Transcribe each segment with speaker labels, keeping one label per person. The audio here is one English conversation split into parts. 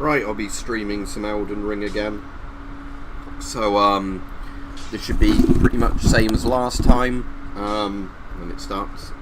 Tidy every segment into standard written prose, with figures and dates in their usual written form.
Speaker 1: Right, I'll be streaming some Elden Ring again. So, this should be pretty much the same as last time, when it starts.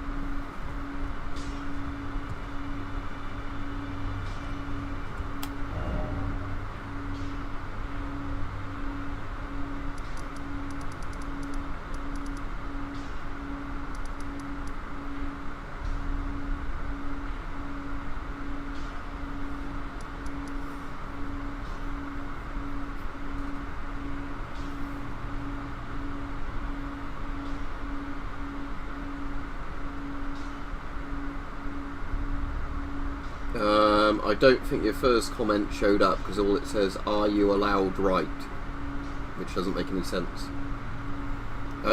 Speaker 1: I don't think your first comment showed up because all it says, "Are you allowed right?" Which doesn't make any sense.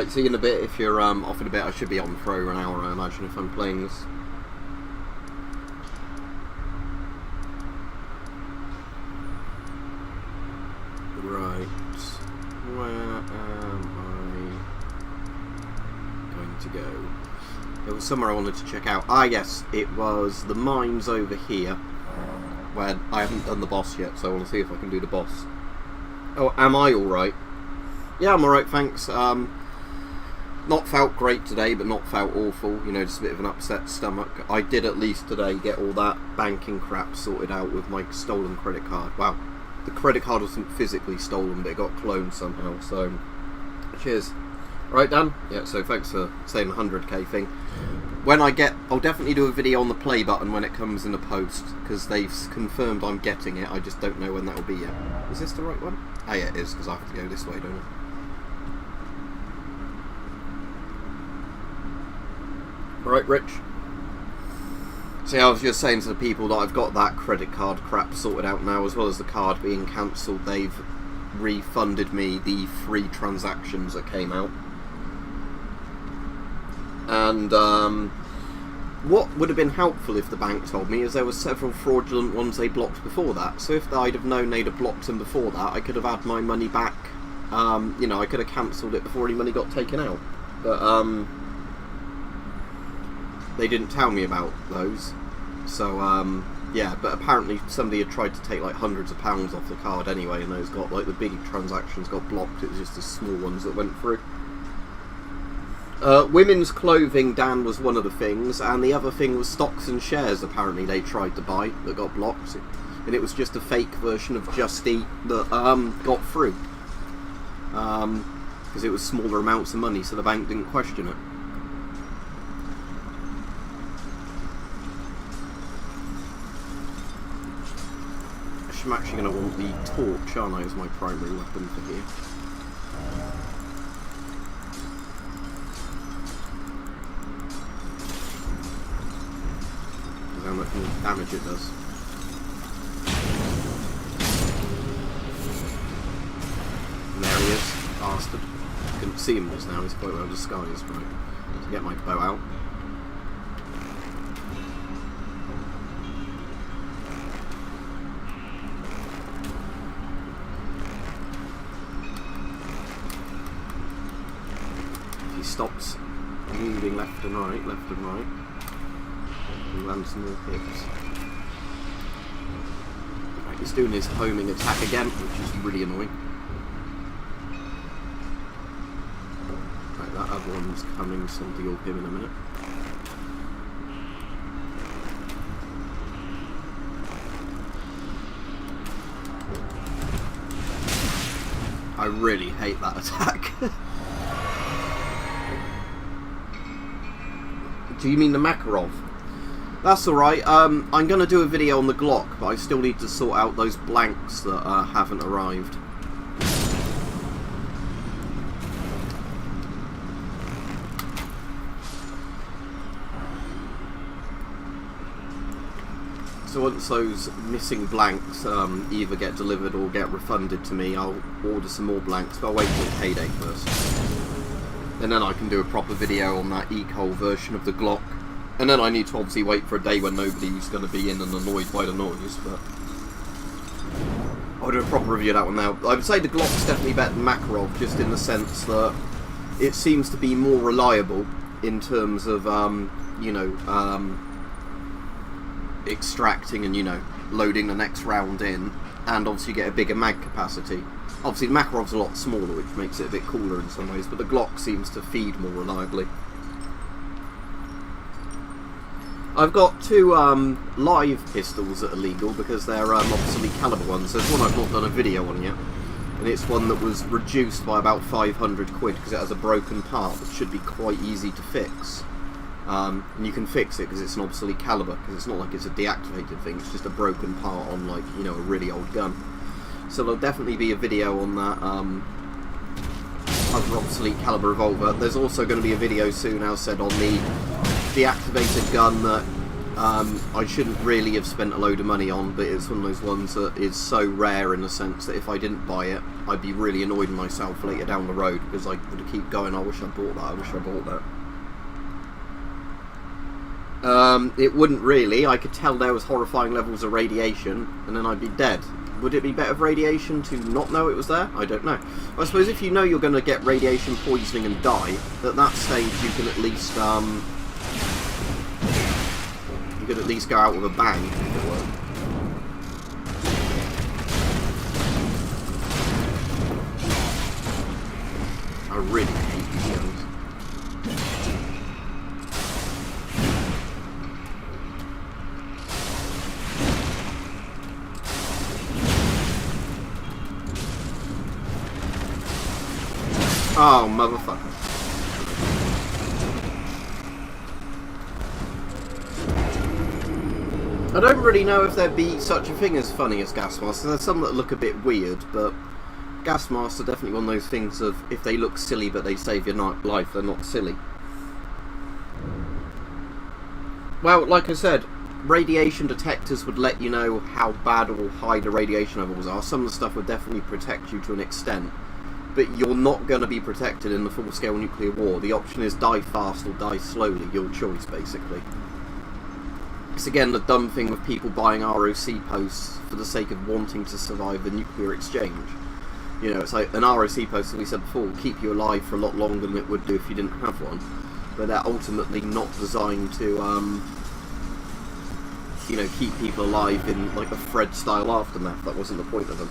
Speaker 1: See you in a bit. If you're off in a bit, I should be on for over an hour, I imagine, if I'm playing this. Right. Where am I going to go? There was somewhere I wanted to check out. Ah, yes, it was the mines over here, where I haven't done the boss yet, so I want to see if I can do the boss. Oh, am I alright? Yeah, I'm alright, thanks. Not felt great today, but not felt awful. You know, just a bit of an upset stomach. I did at least today get all that banking crap sorted out with my stolen credit card. Wow. The credit card wasn't physically stolen, but it got cloned somehow, so cheers. Right, Dan? Yeah, so thanks for saying the 100k thing. When I get... I'll definitely do a video on the play button when it comes in the post, because they've confirmed I'm getting it, I just don't know when that will be yet. Is this the right one? Ah, yeah, it is, because I have to go this way, don't I? Right, Rich? See, I was just saying to the people that I've got that credit card crap sorted out now, as well as the card being cancelled. They've refunded me the free transactions that came out. And what would have been helpful if the bank told me is there were several fraudulent ones they blocked before that. So if I'd have known they'd have blocked them before that, I could have had my money back. You know, I could have cancelled it before any money got taken out. But they didn't tell me about those. So yeah, but apparently somebody had tried to take like hundreds of pounds off the card anyway, and those got, like, the big transactions got blocked. It was just the small ones that went through. Women's clothing, Dan, was one of the things, and the other thing was stocks and shares, apparently they tried to buy, that got blocked, and it was just a fake version of Just Eat that got through, because it was smaller amounts of money, so the bank didn't question it. I'm actually going to want the torch, aren't I, as my primary weapon for here. How much more damage it does. And there he is, bastard. Couldn't see him just now, he's quite well disguised. Right, to get my bow out. If he stops moving left and right, land some more hits. Right, he's doing his homing attack again, which is really annoying. Right, that other one's coming, so I'll deal with him in a minute. I really hate that attack. Do you mean the Makarov? That's alright. I'm going to do a video on the Glock, but I still need to sort out those blanks that haven't arrived. So once those missing blanks either get delivered or get refunded to me, I'll order some more blanks, but I'll wait till payday first. And then I can do a proper video on that ECOL version of the Glock. And then I need to obviously wait for a day when nobody's going to be in and annoyed by the noise, but I'll do a proper review of that one now. I would say the Glock's definitely better than Makarov, just in the sense that it seems to be more reliable in terms of, you know, extracting and, you know, loading the next round in, and obviously you get a bigger mag capacity. Obviously the Makarov's a lot smaller, which makes it a bit cooler in some ways, but the Glock seems to feed more reliably. I've got two live pistols that are legal because they're obsolete caliber ones. There's one I've not done a video on yet, and it's one that was reduced by about 500 quid because it has a broken part that should be quite easy to fix. And you can fix it because it's an obsolete caliber, because it's not like it's a deactivated thing, it's just a broken part on, like, you know, a really old gun. So there'll definitely be a video on that other obsolete caliber revolver. There's also going to be a video soon, as said, on the deactivated gun that I shouldn't really have spent a load of money on, but it's one of those ones that is so rare in the sense that if I didn't buy it, I'd be really annoyed with myself later down the road, because I would keep going, I wish I bought that, I wish I bought that. It wouldn't really. I could tell there was horrifying levels of radiation, and then I'd be dead. Would it be better for radiation to not know it was there? I don't know. I suppose if you know you're going to get radiation poisoning and die, at that stage you can at least go out with a bang, if it were. I really hate these guns. Oh, motherfucker. I don't really know if there'd be such a thing as funny as Gas Master. There's some that look a bit weird, but Gas Master definitely one of those things of, if they look silly but they save your life, they're not silly. Well, like I said, radiation detectors would let you know how bad or high the radiation levels are. Some of the stuff would definitely protect you to an extent, but you're not going to be protected in the full-scale nuclear war. The option is die fast or die slowly, your choice, basically. It's again the dumb thing with people buying ROC posts for the sake of wanting to survive the nuclear exchange. You know, it's like an ROC post, as we said before, will keep you alive for a lot longer than it would do if you didn't have one. But they're ultimately not designed to, you know, keep people alive in, like, a Fred-style aftermath. That wasn't the point of them.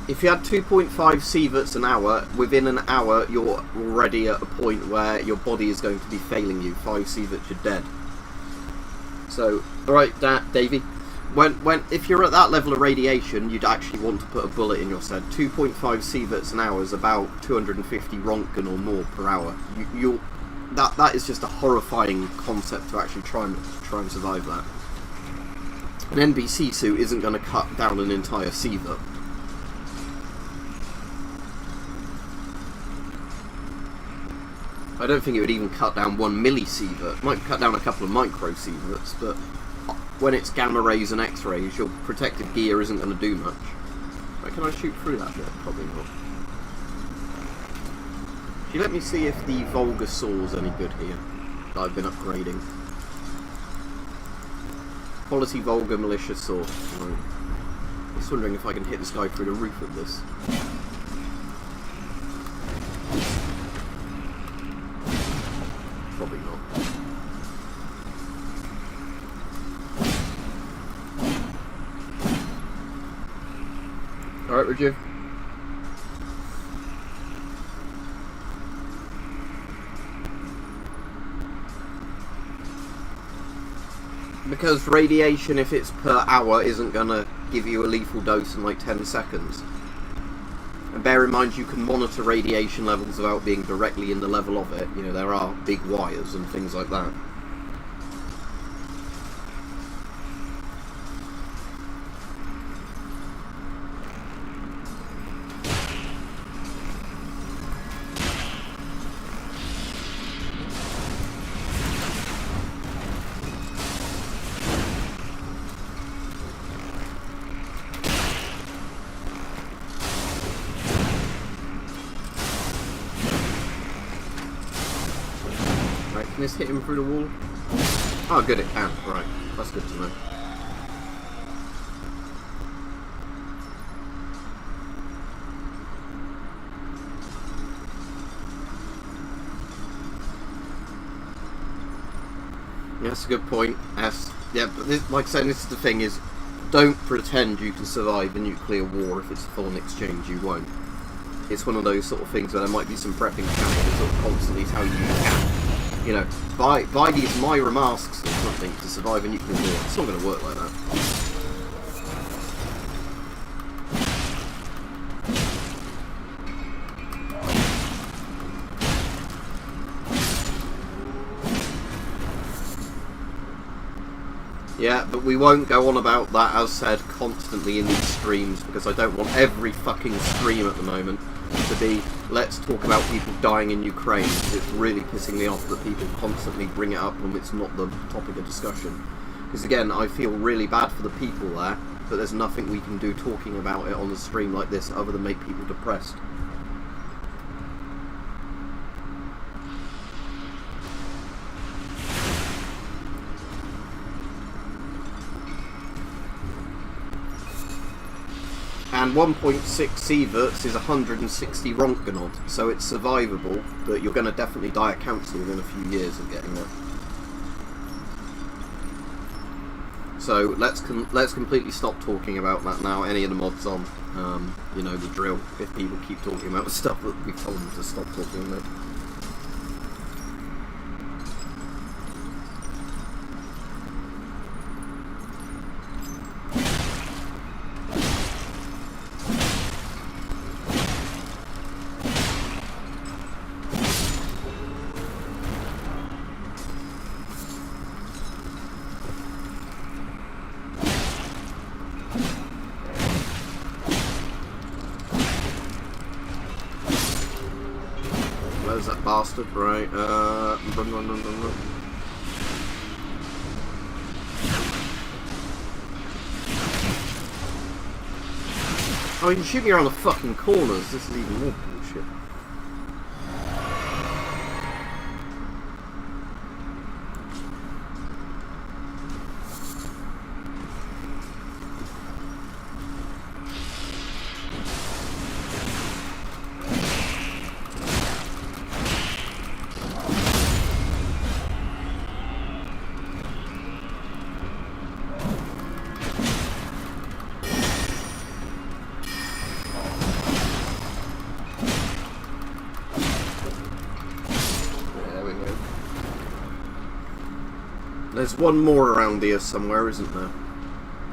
Speaker 1: If you had 2.5 sieverts an hour, within an hour you're already at a point where your body is going to be failing you. 5 sieverts, you're dead. So, alright, Davey, if you're at that level of radiation, you'd actually want to put a bullet in your head. 2.5 sieverts an hour is about 250 Rontgen or more per hour. That is just a horrifying concept to actually try and survive that. An NBC suit isn't going to cut down an entire sievert. I don't think it would even cut down 1 millisievert. It might cut down a couple of microsieverts, but when it's gamma rays and X-rays, your protective gear isn't going to do much. Right, can I shoot through that bit? Probably not. Can you let me see if the Volga saw's any good here that I've been upgrading? Quality Volga militia saw. Right. Just wondering if I can hit this guy through the roof of this. Probably not. Alright, would you? Because radiation, if it's per hour, isn't gonna give you a lethal dose in like 10 seconds. And bear in mind, you can monitor radiation levels without being directly in the level of it. You know, there are big wires and things like that. Can this hit him through the wall? Oh, good, it can. Right, that's good to know. That's a good point. Yeah, but this, like I said, this is the thing is, don't pretend you can survive a nuclear war if it's a foreign exchange. You won't. It's one of those sort of things where there might be some prepping challenges sort of constantly tell you can, you know, buy these Myra masks or something to survive a nuclear war. It's not going to work like that. Yeah, but we won't go on about that, as said, constantly in these streams, because I don't want every fucking stream at the moment to be, let's talk about people dying in Ukraine. It's really pissing me off that people constantly bring it up when it's not the topic of discussion. Because again, I feel really bad for the people there, but there's nothing we can do talking about it on a stream like this other than make people depressed. And 1.6 sieverts is 160 Ronkenod, so it's survivable, but you're going to definitely die at council within a few years of getting that. So let's completely stop talking about that now. Any of the mods on, you know, the drill. If people keep talking about the stuff that we've told them to stop talking about. Where's that bastard? Right, run. Oh, you can shoot me around the fucking corners. This is even more bullshit. There's one more around here somewhere, isn't there?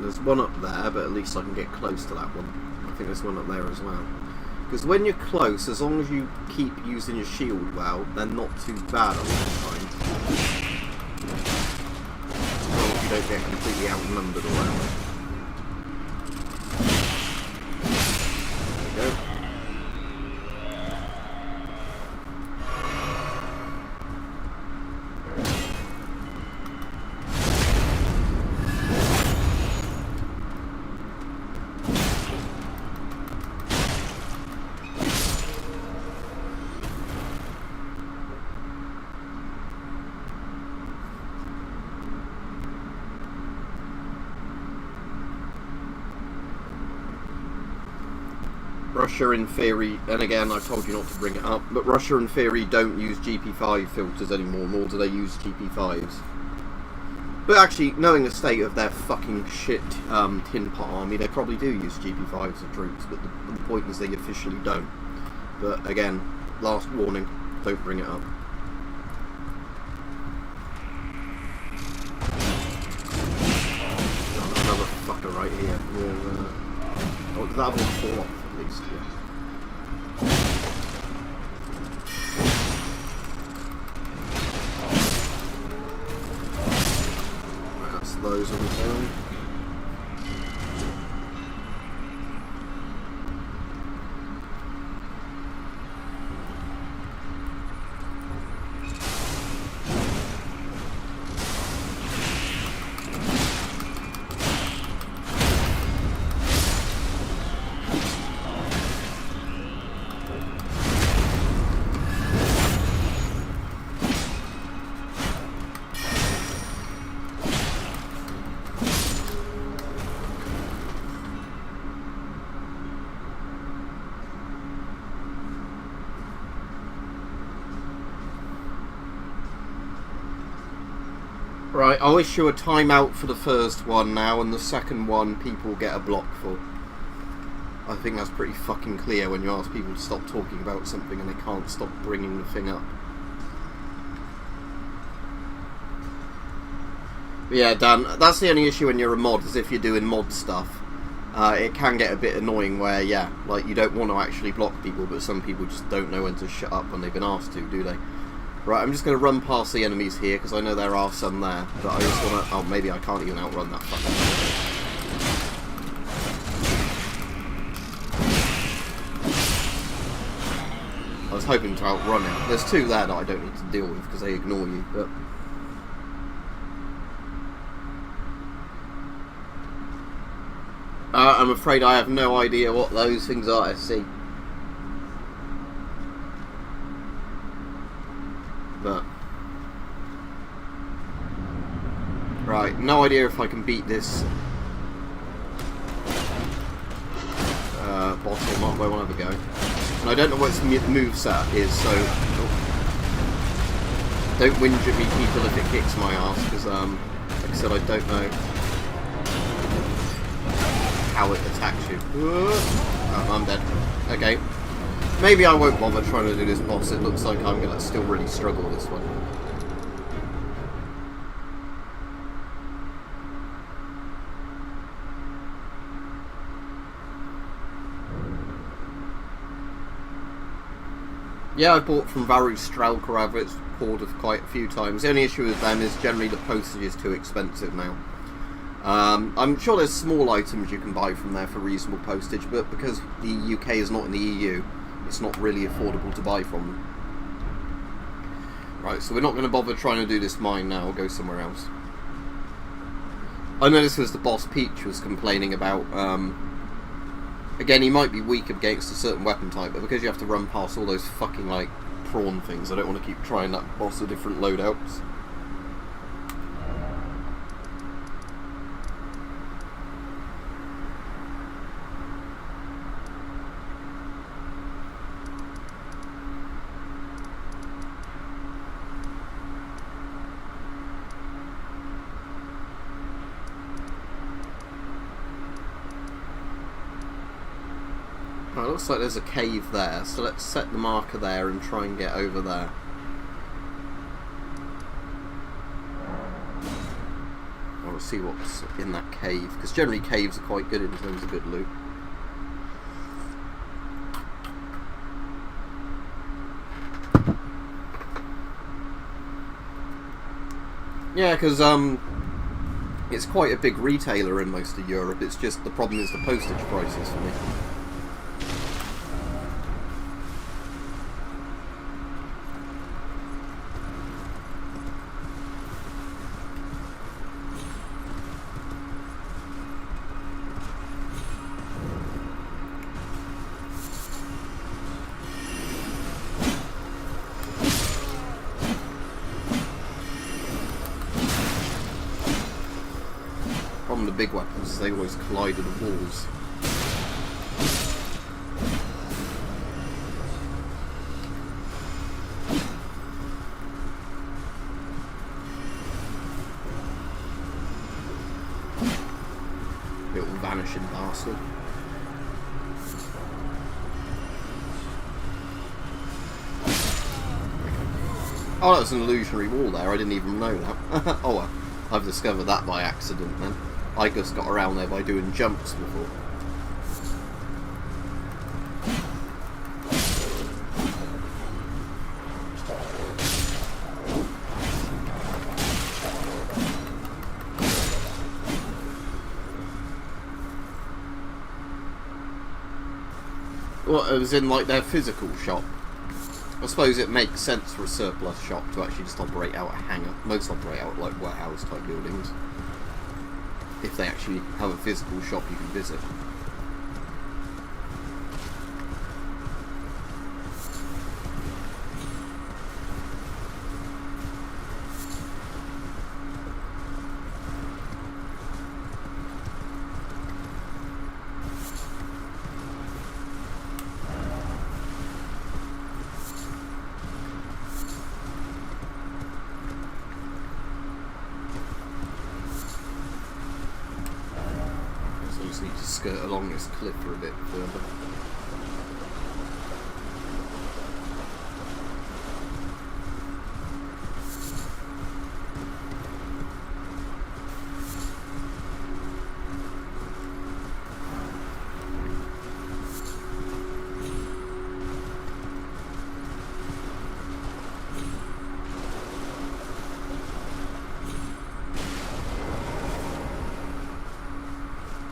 Speaker 1: There's one up there, but at least I can get close to that one. I think there's one up there as well. Because when you're close, as long as you keep using your shield well, they're not too bad a lot of time. As long as you don't get completely outnumbered or whatever. There we go. Russia in theory, and again I told you not to bring it up, but Russia in theory don't use GP5 filters anymore, nor do they use GP5s. But actually, knowing the state of their fucking shit tin pot army, they probably do use GP5s for troops, but the point is they officially don't. But again, last warning, don't bring it up. Another fucker right here. Oh, that will fall off. Yeah. That's those on the down. Right, I'll issue a timeout for the first one now, and the second one people get a block for. I think that's pretty fucking clear when you ask people to stop talking about something and they can't stop bringing the thing up. But yeah, Dan, that's the only issue when you're a mod, is if you're doing mod stuff. It can get a bit annoying where, yeah, like you don't want to actually block people, but some people just don't know when to shut up when they've been asked to, do they? Right, I'm just going to run past the enemies here, because I know there are some there, but I just want to... Oh, maybe I can't even outrun that fucking thing. I was hoping to outrun it. There's two there that I don't need to deal with, because they ignore you, but... I'm afraid I have no idea what those things are, SC. But... Right, no idea if I can beat this... boss or not, but I want to have a go. And I don't know what its moveset is, so... Don't whinge at me, people, if it kicks my ass, because, like I said, I don't know how it attacks you. Oh, I'm dead. Okay. Maybe I won't bother trying to do this boss. It looks like I'm going to still really struggle with this one. Yeah, I've bought from Varu Strelka, I've ordered quite a few times. The only issue with them is generally the postage is too expensive now. I'm sure there's small items you can buy from there for reasonable postage, but because the UK is not in the EU, it's not really affordable to buy from them. Right, so we're not going to bother trying to do this mine now, we'll go somewhere else. I know this was the boss Peach was complaining about. Again, he might be weak against a certain weapon type, but because you have to run past all those fucking, like, prawn things, I don't want to keep trying that boss with different loadouts. It looks like there's a cave there, so let's set the marker there and try and get over there. I want to see what's in that cave, because generally caves are quite good in terms of good loot. Yeah, because it's quite a big retailer in most of Europe, it's just the problem is the postage prices for me. The big weapons, they always collide with the walls. Little vanishing bastard. Oh, that was an illusionary wall there, I didn't even know that. Oh well, I've discovered that by accident then. I just got around there by doing jumps before. Well, it was in like their physical shop. I suppose it makes sense for a surplus shop to actually just operate out a hangar. Most operate out like warehouse type buildings. If they actually have a physical shop you can visit. skirt along this cliff for a bit further.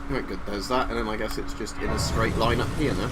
Speaker 1: Right, good, there's that, and then I guess it's just in a straight line up here now.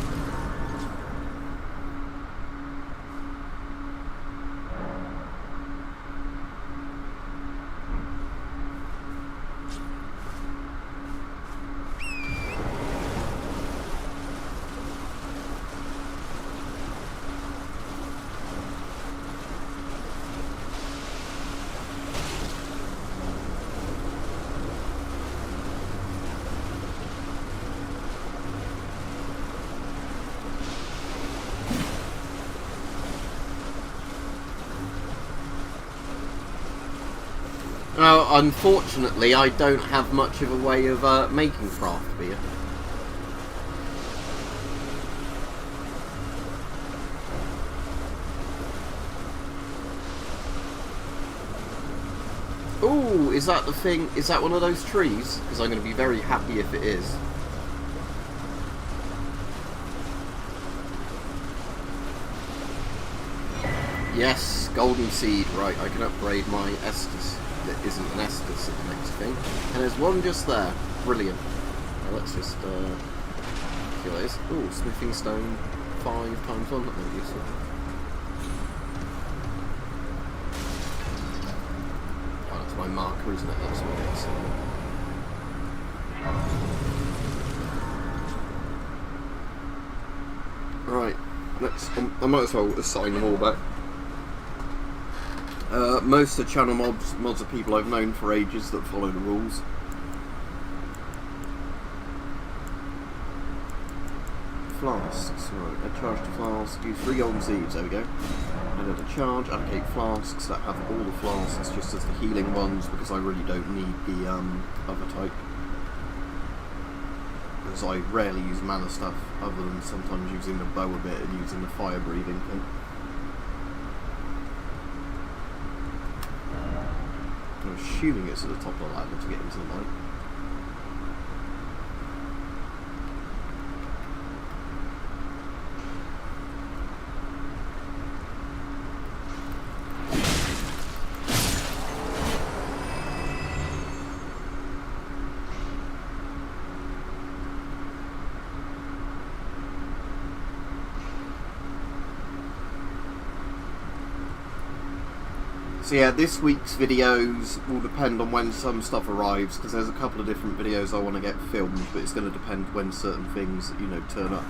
Speaker 1: Now, unfortunately, I don't have much of a way of making craft beer. Ooh, is that the thing? Is that one of those trees? Because I'm going to be very happy if it is. Yes, golden seed. Right, I can upgrade my Estus. That isn't an Estus at the next thing. And there's one just there. Brilliant. Now let's just see what it is. Ooh, smithing stone 5 times 1. That might be useful. Oh, that's my marker, isn't it? That's what it is. Right, let's. I might as well assign them all back. Most of the channel mods are people I've known for ages that follow the rules. Flasks, right, I charge the flask, use 3 golden seeds, there we go. And at a charge, allocate flasks that have all the flasks just as the healing ones, because I really don't need the other type. Because I rarely use mana stuff, other than sometimes using the bow a bit and using the fire breathing thing. I'm assuming it's at the top of the ladder to get into the light. So yeah, this week's videos will depend on when some stuff arrives, because there's a couple of different videos I want to get filmed, but it's going to depend when certain things, you know, turn up.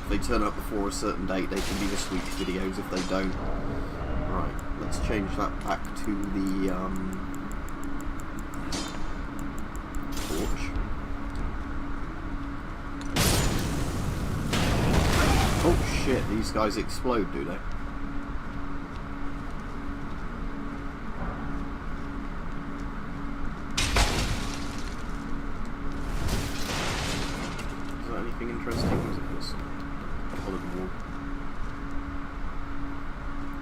Speaker 1: If they turn up before a certain date, they can be this week's videos. If they don't, right, let's change that back to the torch. Oh shit, these guys explode, do they? Interesting, is it this?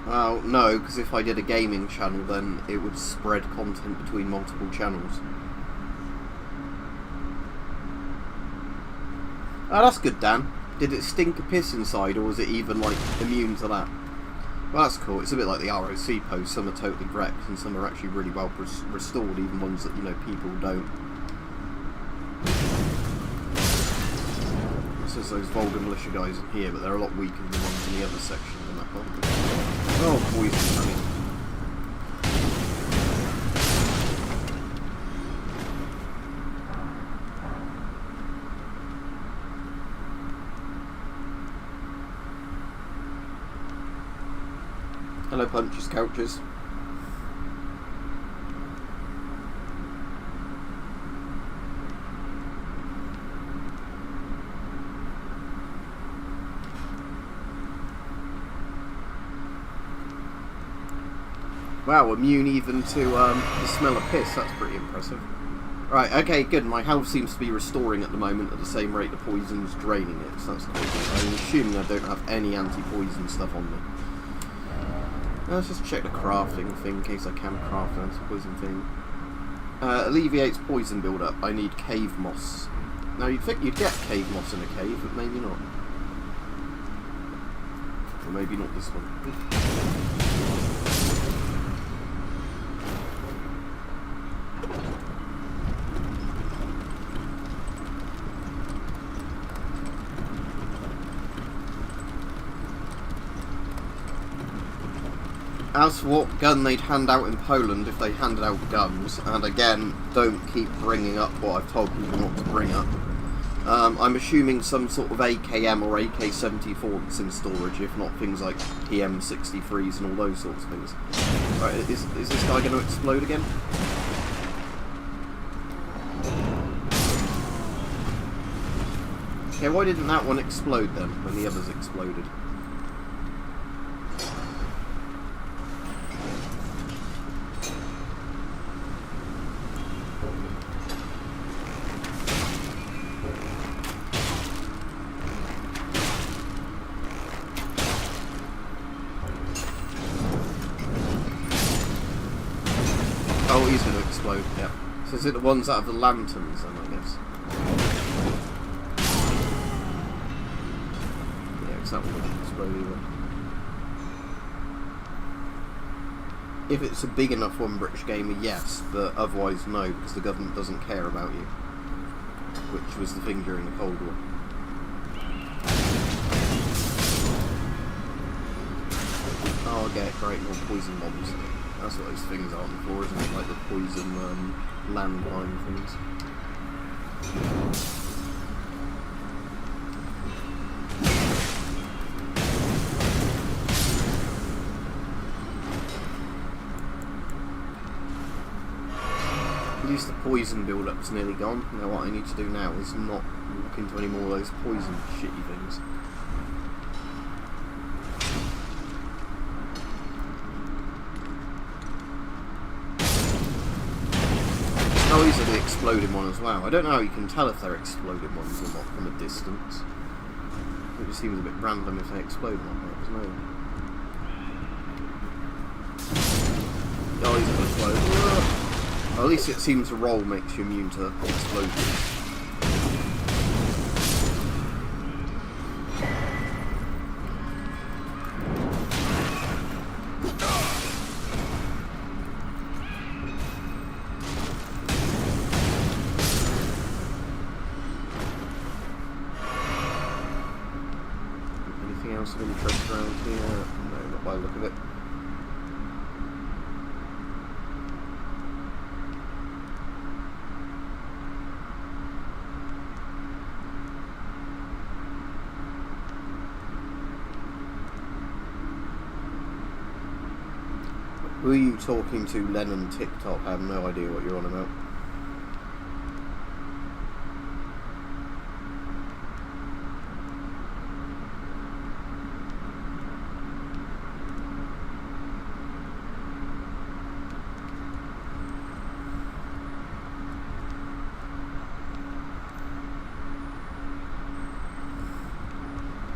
Speaker 1: Well, no, because if I did a gaming channel, then it would spread content between multiple channels. Oh, that's good, Dan. Did it stink a piss inside, or was it even, like, immune to that? Well, that's cool. It's a bit like the ROC posts. Some are totally wrecked, and some are actually really well restored, even ones that, you know, people don't. There's those Volga militia guys in here, but they're a lot weaker than the ones in the other section of the map. Oh, poison, I mean. Hello, punches, couches. Wow, immune even to the smell of piss, that's pretty impressive. Right, okay, good. My health seems to be restoring at the moment at the same rate the poison's draining it, so that's quite good. I'm assuming I don't have any anti-poison stuff on me. Let's just check the crafting thing in case I can craft an anti-poison thing. Alleviates poison build-up. I need cave moss. Now, you'd think you'd get cave moss in a cave, but maybe not. Or maybe not this one. As for what gun they'd hand out in Poland if they handed out guns, and again, don't keep bringing up what I've told people not to bring up, I'm assuming some sort of AKM or AK-74 that's in storage, if not things like PM63s and all those sorts of things. Right, is this guy going to explode again? Okay, why didn't that one explode then, when the others exploded? Oh, he's going to explode, yeah. So is it the ones that have the lanterns then, I guess? Yeah, because that one wouldn't explode either. If it's a big enough one, British Gamer, yes, but otherwise no, because the government doesn't care about you. Which was the thing during the Cold War. Oh, okay, great, more poison bombs. That's what those things are on the floor, isn't it? Like the poison landmine things. At least the poison build-up's nearly gone. Now what I need to do now is not walk into any more of those poison shitty things. Oh, these are the exploding one as well. I don't know how you can tell if they're exploding ones or not from a distance. It just seems a bit random if they explode or not. There's no... Oh, he's going to explode. Well, at least it seems to roll makes you immune to explosions. Anything else of interest around here? No, not by the look of it. Who are you talking to, Lennon TikTok? I have no idea what you're on about.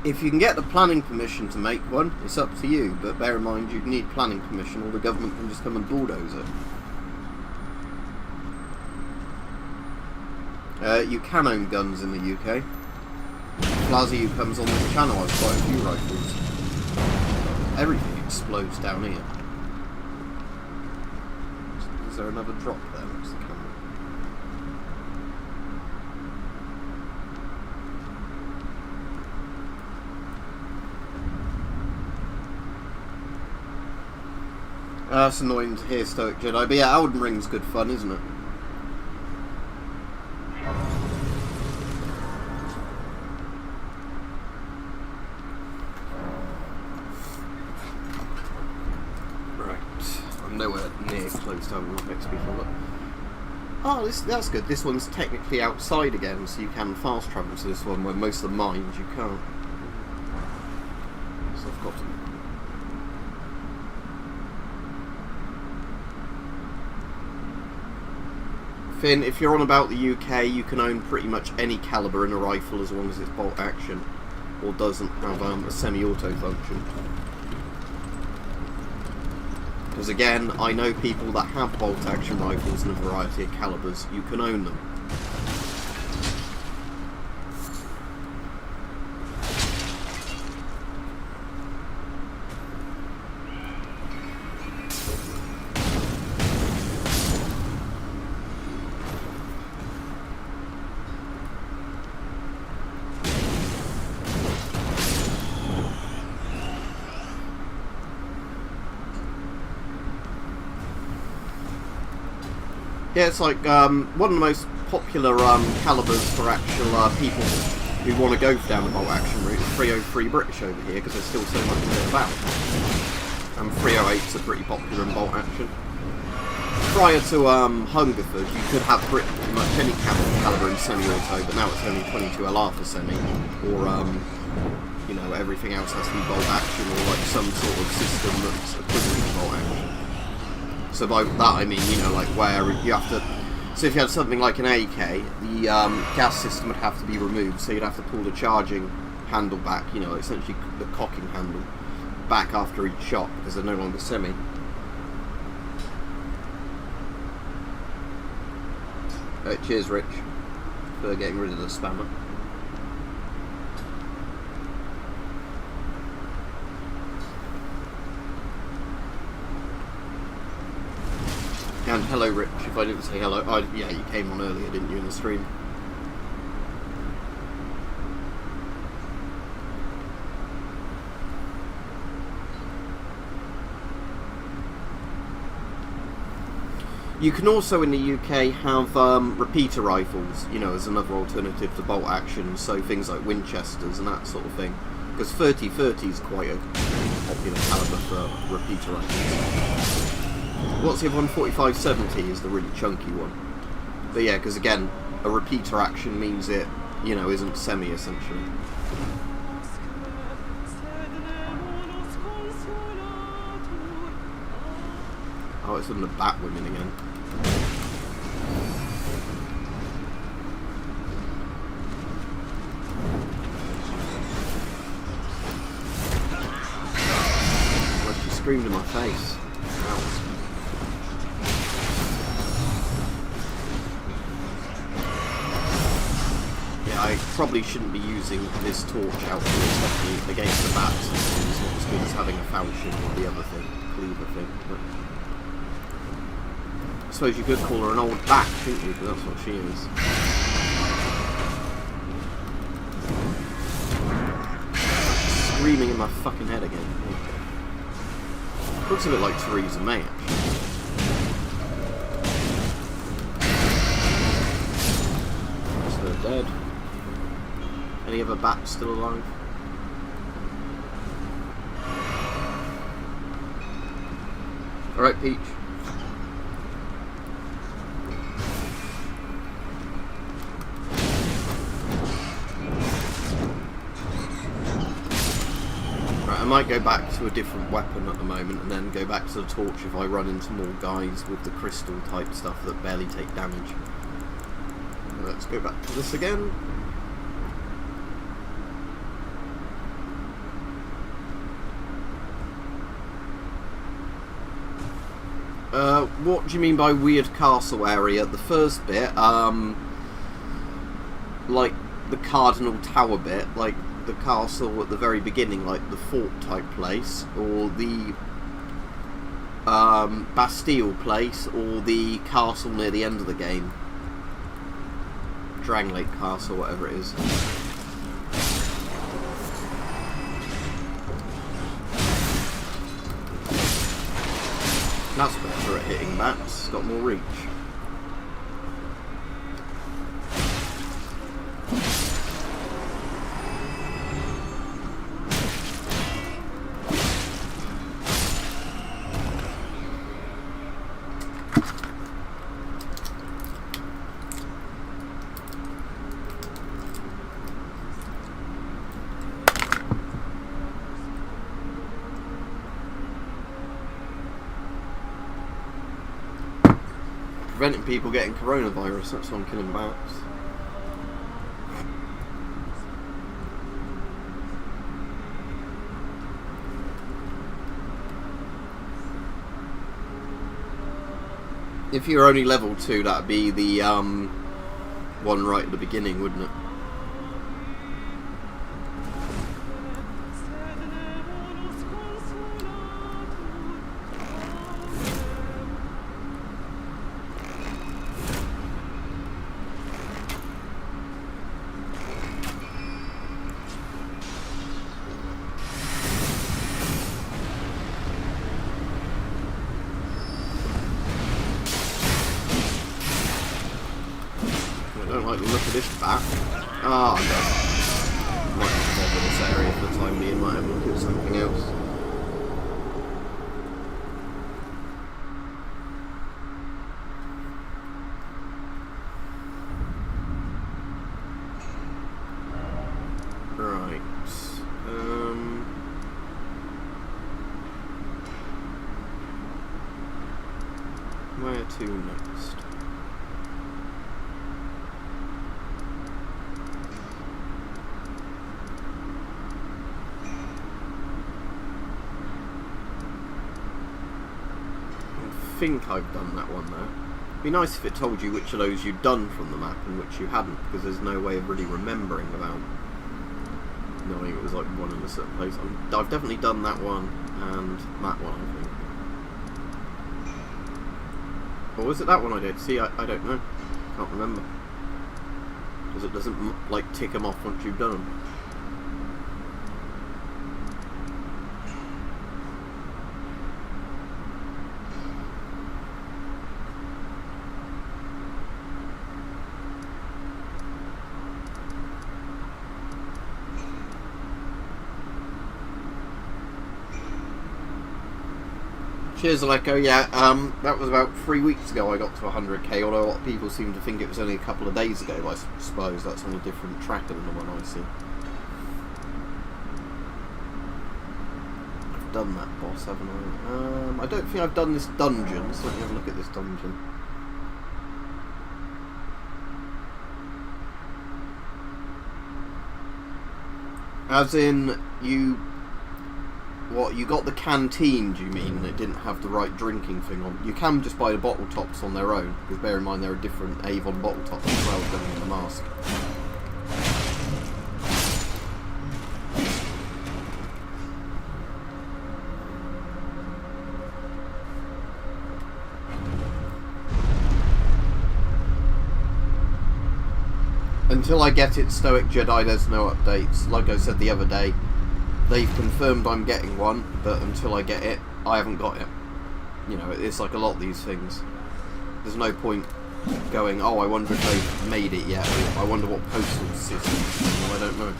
Speaker 1: If you can get the planning permission to make one, it's up to you, but bear in mind you'd need planning permission or the government can just come and bulldoze it. You can own guns in the UK. Plaza, who comes on this channel, has quite a few rifles. Everything explodes down here. Is there another drop there? What's the camera? That's annoying to hear, Stoic Jedi. But yeah, Elden Ring's good fun, isn't it? Right. I'm nowhere near close to having enough XP for that. Oh, that's good. This one's technically outside again, so you can fast travel to this one, where most of the mines you can't. So I've got to... Finn, if you're on about the UK, you can own pretty much any caliber in a rifle as long as it's bolt action or doesn't have a semi-auto function. Because again, I know people that have bolt action rifles in a variety of calibers. You can own them. Yeah, it's like one of the most popular calibers for actual people who want to go down the bolt action route is 303 British over here, because there's still so much of it about. And 308s are pretty popular in bolt action. Prior to Hungerford, you could have pretty much any caliber in semi-auto, but now it's only 22LR for semi, or you know, everything else has to be bolt action, or like some sort of system that's equivalent to bolt action. So by that I mean, you know, like where you have to... So if you had something like an AK, the gas system would have to be removed, so you'd have to pull the charging handle back, you know, essentially the cocking handle, back after each shot, because they're no longer semi. Cheers, Rich, for getting rid of the spammer. And hello, Rich, if I didn't say hello. Yeah, you came on earlier, didn't you, in the stream? You can also, in the UK, have repeater rifles, you know, as another alternative to bolt action, so things like Winchesters and that sort of thing. Because 30-30 is quite a popular caliber for repeater rifles. What's the other one? 45-70 is the really chunky one. But yeah, because again, a repeater action means it, you know, isn't semi, essentially. Oh, it's on the Batwomen again. Well, she screamed in my face. Ow. I probably shouldn't be using this torch out here, especially against the bats. It's not as good as having a falchion or the other thing, cleaver thing. But I suppose you could call her an old bat, couldn't you? Because that's what she is. Screaming in my fucking head again. Looks a bit like Theresa May, actually. So they're dead. Any other bats still alive? Alright, Peach. Right, I might go back to a different weapon at the moment and then go back to the torch if I run into more guys with the crystal type stuff that barely take damage. Let's go back to this again. What do you mean by weird castle area? The first bit, like the Cardinal Tower bit, like the castle at the very beginning, like the fort type place, or the Bastille place, or the castle near the end of the game. Drang Lake Castle, whatever it is. That's better at hitting bats, it's got more reach. preventing people getting coronavirus. That's why I'm killing bats. If you're only level 2, that'd be the one right at the beginning, wouldn't it? I don't like the look of this bat. Ah, I'm done. Might have to bother this area for the time being, might have a look at something else. Right. Where to next? I think I've done that one there. It'd be nice if it told you which of those you'd done from the map and which you hadn't, because there's no way of really remembering without knowing it was like one in a certain place. I've definitely done that one and that one, I think. Or was it that one I did? See, I don't know. Can't remember. Because it doesn't like tick them off once you've done them. Cheers, Aleko. Yeah, that was about 3 weeks ago I got to 100k, although a lot of people seem to think it was only a couple of days ago, but I suppose that's on a different tracker than the one I see. I've done that boss, haven't I? I don't think I've done this dungeon, so let me have a look at this dungeon. As in, What, you got the canteen, do you mean, and it didn't have the right drinking thing on? You can just buy the bottle tops on their own, because bear in mind there are different Avon bottle tops as well going in the mask. Until I get it Stoic Jedi, there's no updates. Like I said the other day, they've confirmed I'm getting one, but until I get it, I haven't got it. You know, it's like a lot of these things. There's no point going, oh, I wonder if they've made it yet, or I wonder what postal system. Well, I don't know.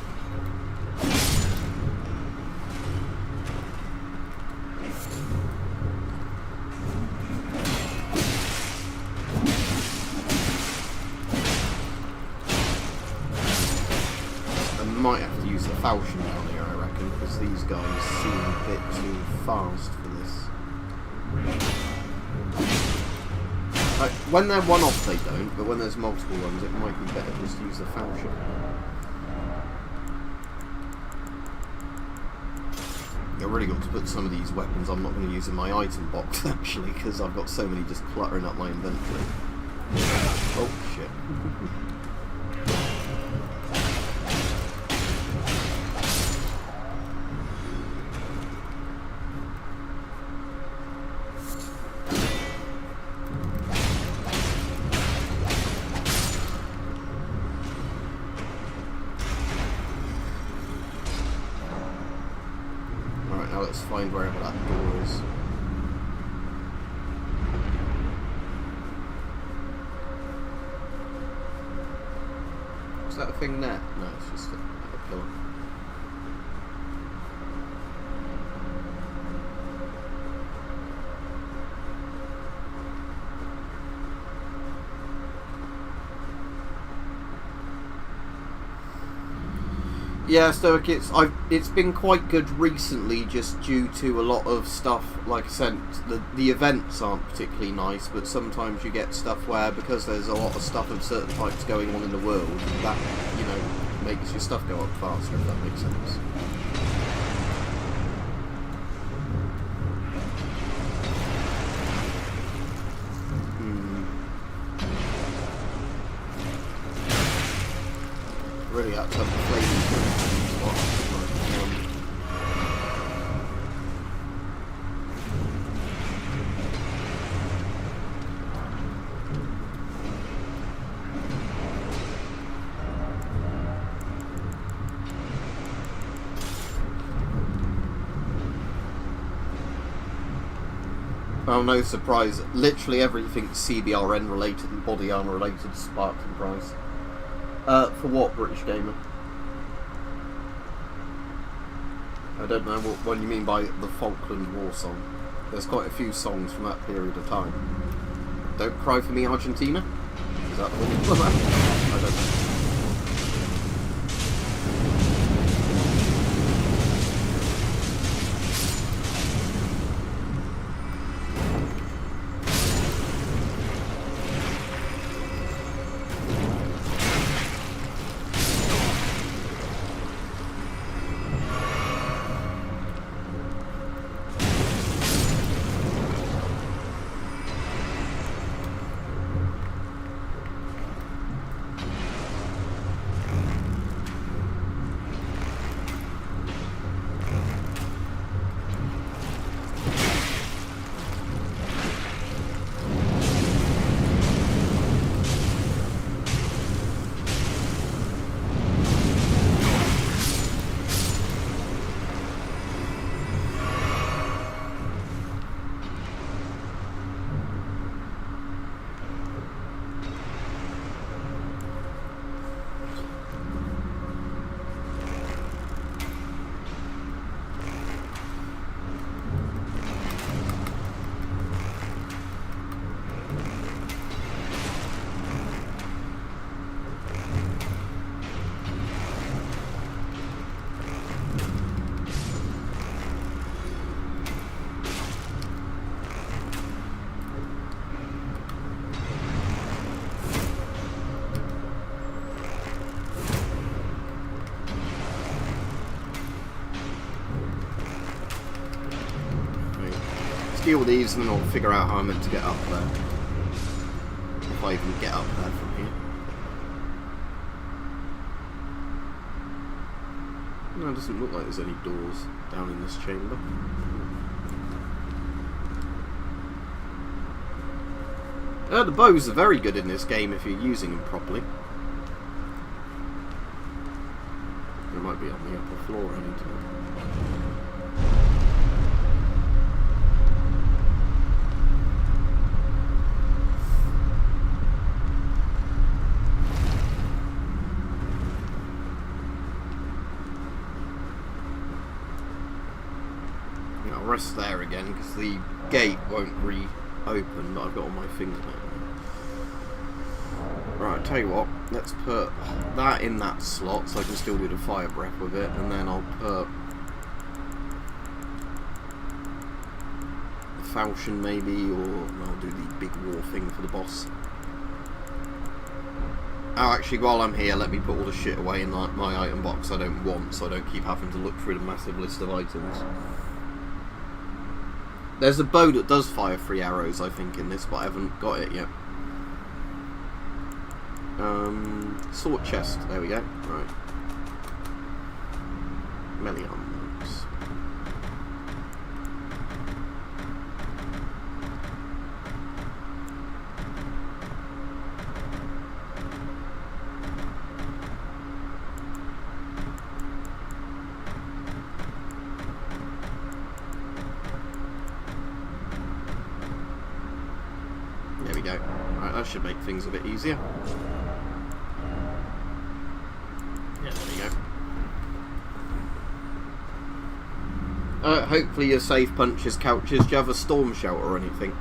Speaker 1: I might have to use the falchion down here, I reckon, because these guys seem a bit too fast for this. When they're one off they don't, but when there's multiple ones it might be better just to use the falchion. I've really got to put some of these weapons I'm not going to use in my item box actually, because I've got so many just cluttering up my inventory. Oh shit. Now let's find wherever that door is. Is that a thing there? No, it's just a pillar. Yeah, Stoic, it's been quite good recently, just due to a lot of stuff. Like I said, the events aren't particularly nice, but sometimes you get stuff where, because there's a lot of stuff of certain types going on in the world, that, you know, makes your stuff go up faster, if that makes sense. Really had to have the flaming well, no surprise. Literally everything CBRN related and body armor related sparked in price. For what, British Gamer? I don't know what you mean by the Falkland War song. There's quite a few songs from that period of time. Don't Cry For Me, Argentina? Is that the one? I don't know. Deal with these and then I'll figure out how I'm meant to get up there. If I even get up there from here. No, it doesn't look like there's any doors down in this chamber. The bows are very good in this game if you're using them properly. They might be on the upper floor anytime. Rest there again because the gate won't reopen, but I've got all my things now. Right, I'll tell you what, let's put that in that slot so I can still do the fire breath with it, and then I'll put the falchion maybe, or I'll do the big war thing for the boss. Oh, actually, while I'm here, let me put all the shit away in my item box I don't want, so I don't keep having to look through the massive list of items. There's a bow that does fire 3 arrows, I think, in this, but I haven't got it yet. Sword chest, there we go. Right. Melee arms. There we go. Right, that should make things a bit easier. Yeah, there we go. Hopefully your safe punches couches. Do you have a storm shelter or anything?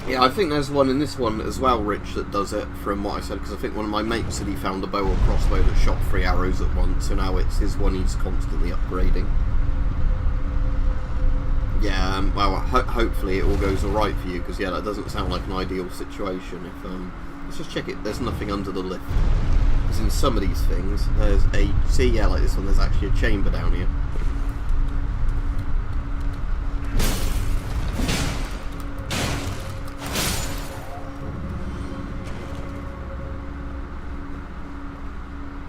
Speaker 1: Yeah, I think there's one in this one as well, Rich, that does it, from what I said, because I think one of my mates said he found a bow or crossbow that shot 3 arrows at once, so now it's his one he's constantly upgrading. Yeah, well, hopefully it all goes alright for you, because yeah, that doesn't sound like an ideal situation. If let's just check it, there's nothing under the lift. Because in some of these things, there's a, see, yeah, like this one, there's actually a chamber down here.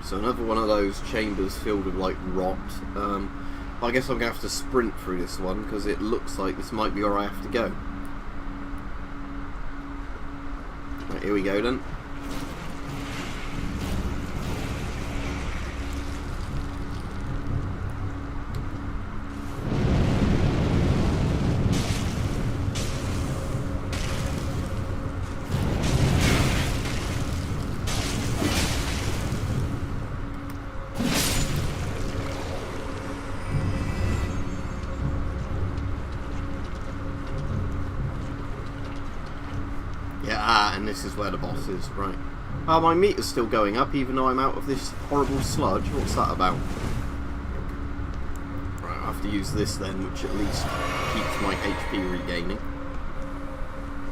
Speaker 1: So another one of those chambers filled with like rot. I guess I'm going to have to sprint through this one because it looks like this might be where I have to go. Right, here we go then. And this is where the boss is, right. Oh, my meter's still going up even though I'm out of this horrible sludge. What's that about? Right, I have to use this then, which at least keeps my HP regaining.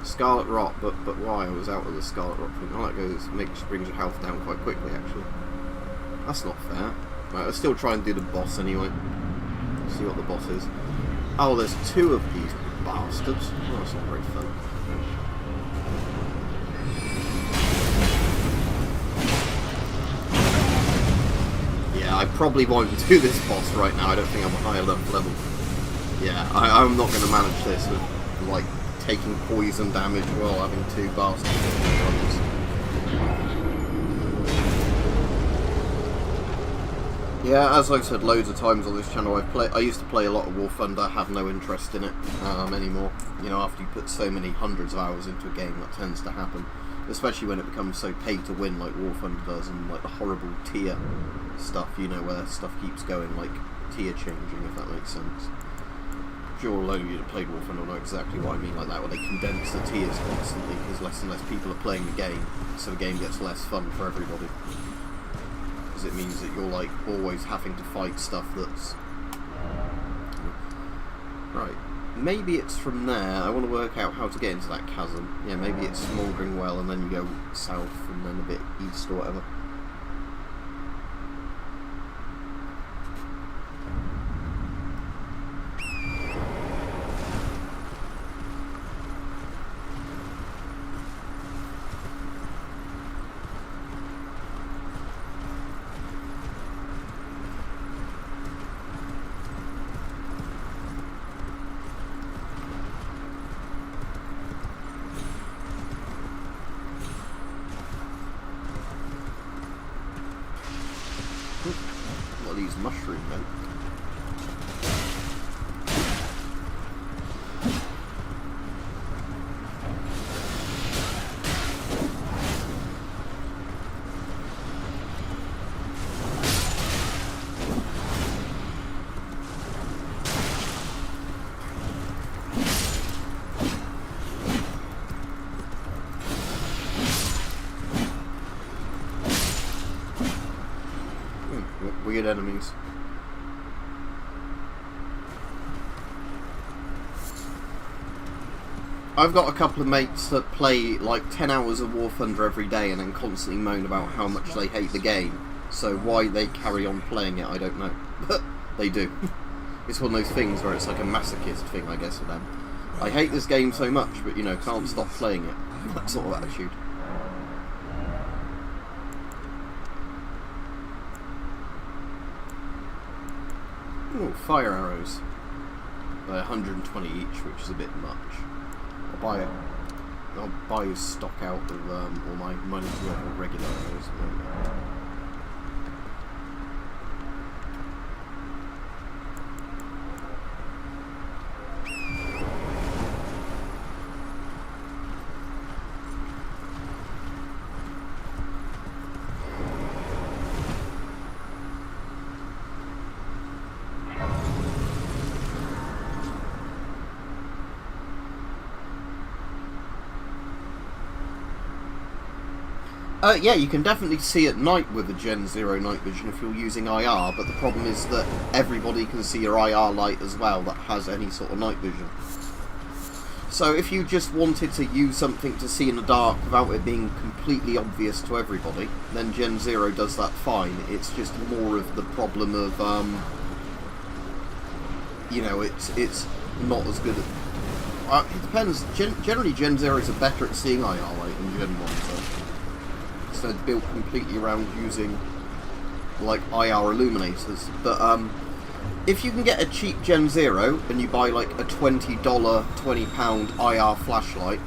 Speaker 1: Scarlet Rot, but why? I was out of the Scarlet Rot thing. Oh, that brings your health down quite quickly, actually. That's not fair. Right, I'll still try and do the boss anyway. See what the boss is. Oh, there's 2 of these bastards. Oh, that's not very fun. I probably won't do this boss right now. I don't think I'm a high enough level. Yeah, I'm not going to manage this with, like, taking poison damage while having 2 bastards. Yeah, as I've said loads of times on this channel, I used to play a lot of War Thunder. I have no interest in it anymore. You know, after you put so many hundreds of hours into a game, that tends to happen. Especially when it becomes so pay to win like War Thunder does, and like the horrible tier stuff, you know, where stuff keeps going, like tier changing, if that makes sense. I'm sure all of you that played War Thunder know exactly what I mean like that, where they condense the tiers constantly because less and less people are playing the game, so the game gets less fun for everybody. Because it means that you're like always having to fight stuff that's... Right. Maybe it's from there. I want to work out how to get into that chasm. Yeah, maybe it's Smouldering Well and then you go south and then a bit east or whatever. What are these mushroom men? Weird enemies. I've got a couple of mates that play like 10 hours of War Thunder every day and then constantly moan about how much they hate the game. So why they carry on playing it, I don't know. But they do. It's one of those things where it's like a masochist thing, I guess, for them. I hate this game so much, but you know, can't stop playing it. That sort of attitude. Ooh, fire arrows. 120 each, which is a bit much. I'll buy stock out of all my money's worth of regular arrows. Yeah, you can definitely see at night with the Gen 0 night vision if you're using IR, but the problem is that everybody can see your IR light as well that has any sort of night vision. So if you just wanted to use something to see in the dark without it being completely obvious to everybody, then Gen 0 does that fine. It's just more of the problem of, you know, it's not as good at... it depends. Generally, Gen 0s are better at seeing IR light than Gen 1, so they're built completely around using, like, IR illuminators. But, if you can get a cheap Gen 0 and you buy like a $20, £20 IR flashlight,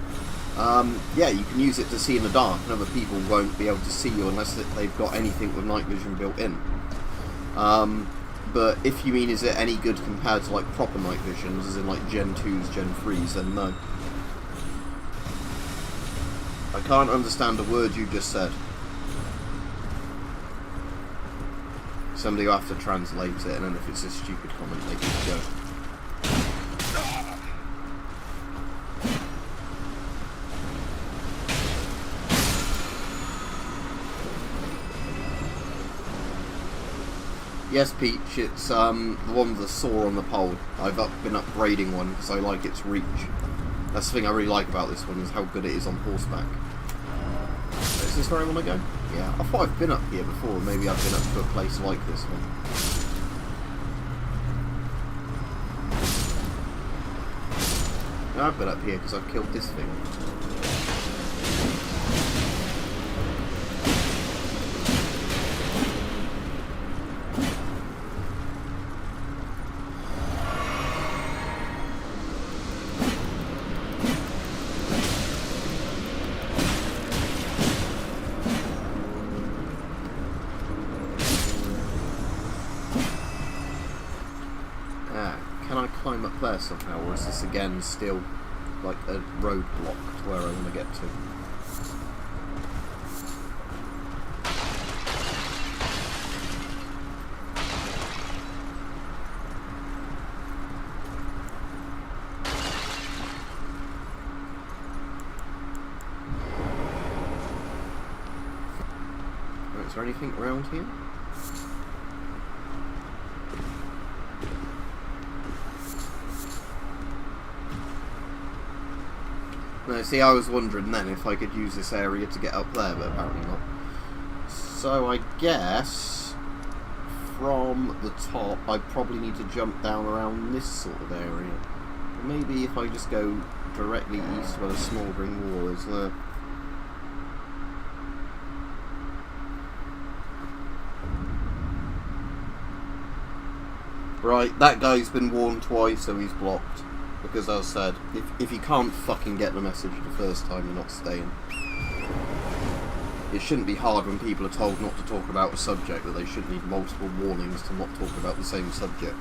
Speaker 1: yeah, you can use it to see in the dark, and other people won't be able to see you unless they've got anything with night vision built in. But if you mean is it any good compared to like proper night visions, as in like Gen 2s, Gen 3s, then no. I can't understand a word you just said. Somebody will have to translate it, and then if it's a stupid comment, they can go. Yes, Peach, it's the one with the saw on the pole. I've been upgrading one because I like its reach. That's the thing I really like about this one, is how good it is on horseback. Is this where I want to go? Yeah, I thought I've been up here before. Maybe I've been up to a place like this one. No, I've been up here because I've killed this thing. Can I climb up there somehow, or is this again still like a roadblock to where I want to get to? Right, is there anything around here? No, see, I was wondering then if I could use this area to get up there, but apparently not. So I guess from the top I probably need to jump down around this sort of area. Or maybe if I just go directly east where the smouldering wall is there. Right, that guy's been warned twice, so he's blocked. Because, as I said, if you can't fucking get the message the first time, you're not staying. It shouldn't be hard when people are told not to talk about a subject, that they shouldn't need multiple warnings to not talk about the same subject.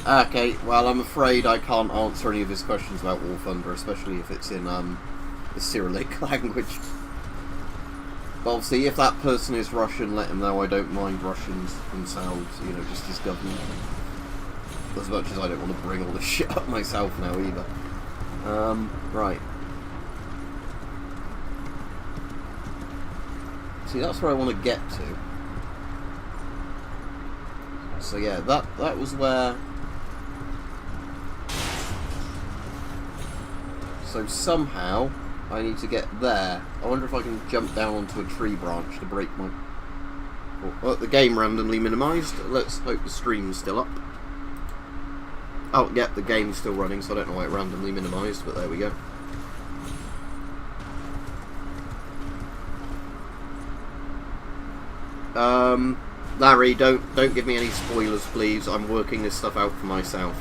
Speaker 1: Okay, well, I'm afraid I can't answer any of his questions about War Thunder, especially if it's in the Cyrillic language. But obviously, if that person is Russian, let him know I don't mind Russians themselves, you know, just his government. As much as I don't want to bring all this shit up myself now either. Right. See, that's where I want to get to. So yeah, that was where... So somehow... I need to get there. I wonder if I can jump down onto a tree branch to break my... Oh, the game randomly minimised. Let's hope the stream's still up. Oh, yeah, the game's still running, so I don't know why it randomly minimised, but there we go. Larry, don't give me any spoilers, please. I'm working this stuff out for myself.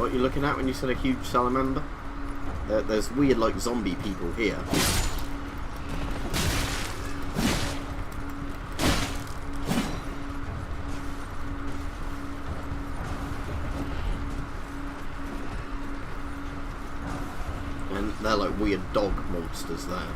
Speaker 1: What are you looking at when you said a huge salamander? There's weird, like, zombie people here. And they're like weird dog monsters there.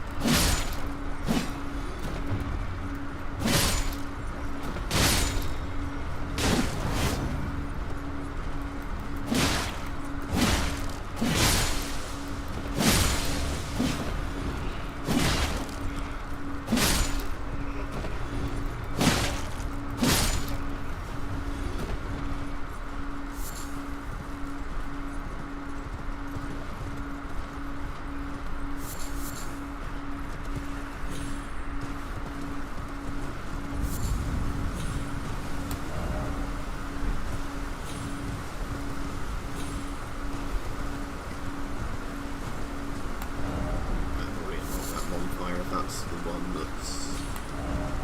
Speaker 1: That's the one that's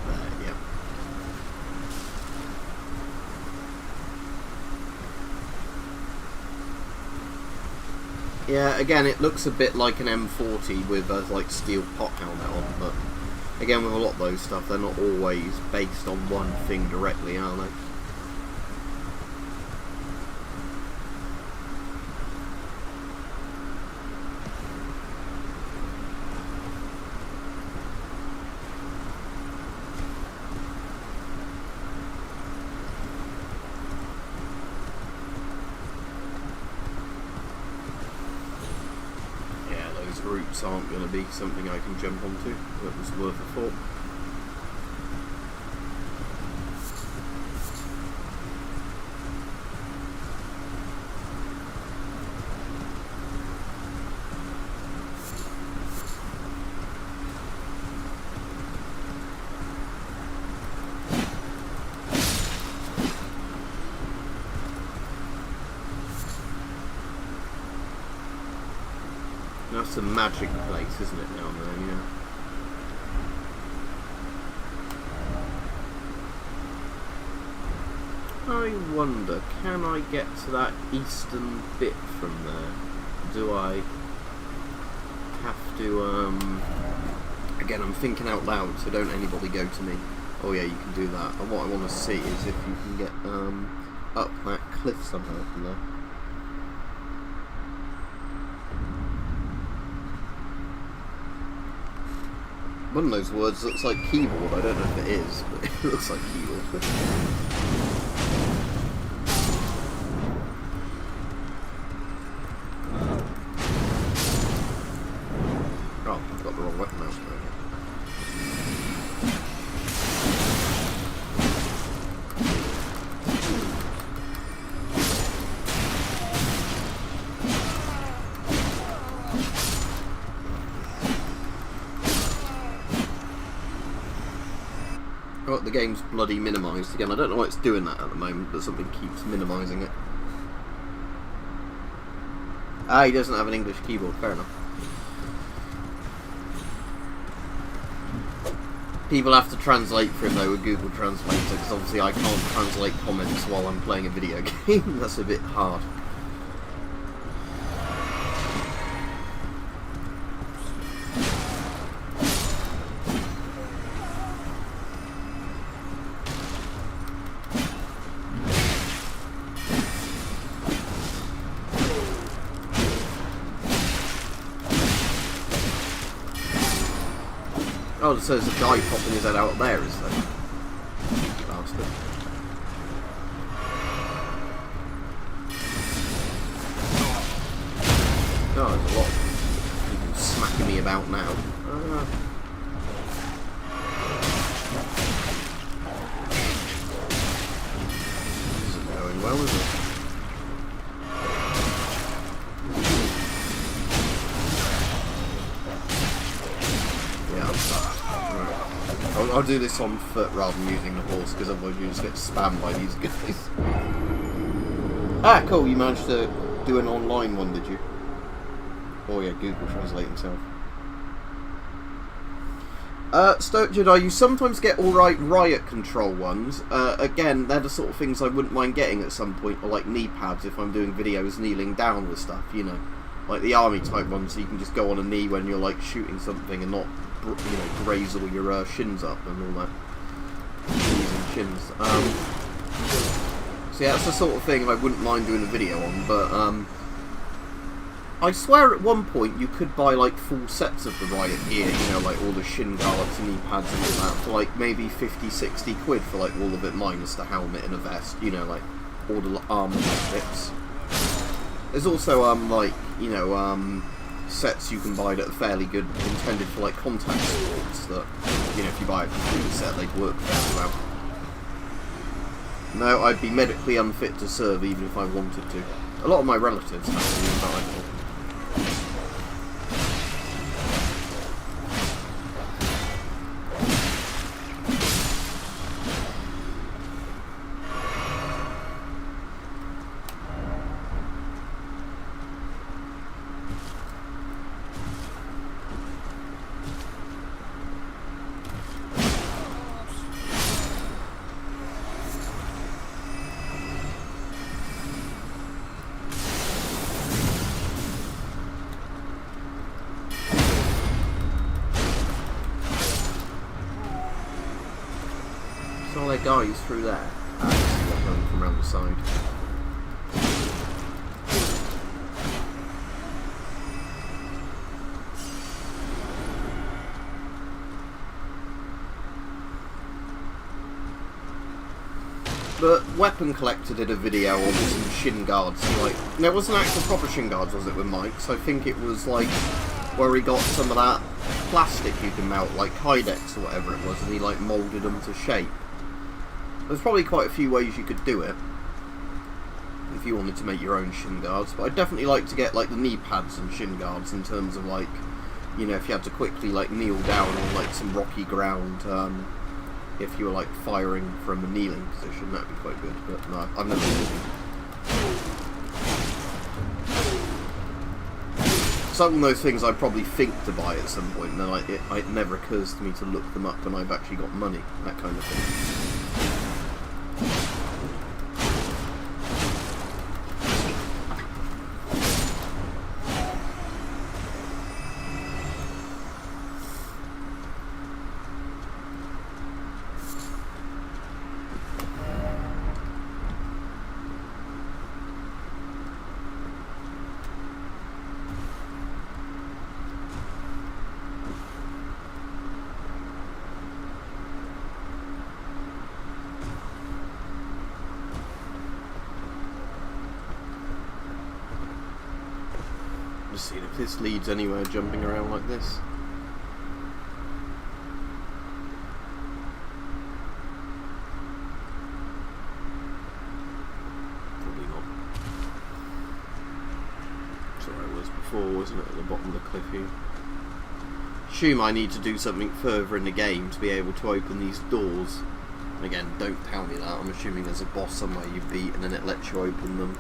Speaker 1: there, yeah. Yeah, again, it looks a bit like an M40 with a like steel pot helmet on, but again, with a lot of those stuff, they're not always based on one thing directly, are they? Routes aren't going to be something I can jump onto. That was worth a thought. That's a magic place, isn't it, down there, yeah. I wonder, can I get to that eastern bit from there? Do I have to, again, I'm thinking out loud, so don't anybody go to me. Oh yeah, you can do that. And what I want to see is if you can get, up that cliff somehow from there. One of those words looks like keyboard. I don't know if it is, but it looks like keyboard. Oh, I've got the wrong weapon out there. Oh, the game's bloody minimised again. I don't know why it's doing that at the moment, but something keeps minimising it. Ah, he doesn't have an English keyboard, fair enough. People have to translate for him though with Google Translator, because obviously I can't translate comments while I'm playing a video game. That's a bit hard. Oh, so there's a guy popping his head out there, is there? Bastard. Oh, there's a lot of people smacking me about now. This isn't going well, is it? I'll do this on foot rather than using the horse, because otherwise you just get spammed by these guys. Ah, cool, you managed to do an online one, did you? Oh yeah, Google Translate himself. Jedi, you sometimes get alright riot control ones. Again, they're the sort of things I wouldn't mind getting at some point, or like knee pads if I'm doing videos kneeling down with stuff, you know. Like the army type ones, so you can just go on a knee when you're like shooting something and not, you know, graze all your shins up and all that. Knees and shins. So yeah, that's the sort of thing I wouldn't mind doing a video on, but I swear at one point you could buy like full sets of the riot gear, you know, like all the shin guards, knee pads and all that, for like maybe 50-60 quid for like all of it minus the helmet and a vest, you know, like all the armor bits. There's also like, you know, sets you can buy that are fairly good, intended for like contact sports that, you know, if you buy a computer set they'd work fairly well. No, I'd be medically unfit to serve even if I wanted to. A lot of my relatives have been died. All their guys through there. From around the side. But Weapon Collector did a video on some shin guards. Like, there wasn't actual proper shin guards, was it, with Mike's? I think it was like where he got some of that plastic you can melt, like Kydex or whatever it was, and he like moulded them to shape. There's probably quite a few ways you could do it if you wanted to make your own shin guards, but I'd definitely like to get like the knee pads and shin guards in terms of like, you know, if you had to quickly like kneel down on like some rocky ground, if you were like firing from a kneeling position, that'd be quite good, but no, I've never done it. Some of those things I probably think to buy at some point, and then it never occurs to me to look them up when I've actually got money, that kind of thing. Just seeing if this leads anywhere jumping around like this. Probably not. That's where I was before, wasn't it, at the bottom of the cliff here. Assume I need to do something further in the game to be able to open these doors. And again, don't tell me that. I'm assuming there's a boss somewhere you beat and then it lets you open them.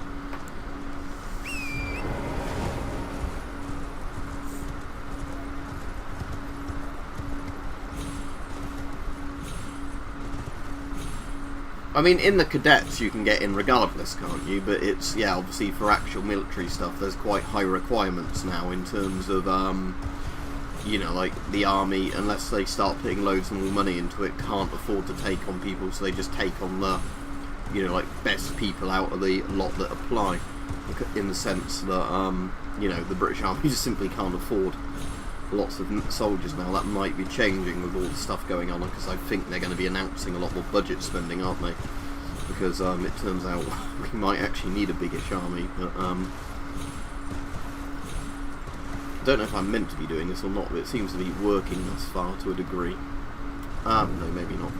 Speaker 1: I mean, in the cadets you can get in regardless, can't you? But it's, yeah, obviously for actual military stuff there's quite high requirements now in terms of, you know, like the army, unless they start putting loads more money into it, can't afford to take on people, so they just take on the, you know, like best people out of the lot that apply, in the sense that, you know, the British Army just simply can't afford lots of soldiers now. That might be changing with all the stuff going on, because I think they're going to be announcing a lot more budget spending, aren't they? Because it turns out we might actually need a biggish army, but I don't know if I'm meant to be doing this or not, but it seems to be working thus far to a degree. No, maybe not.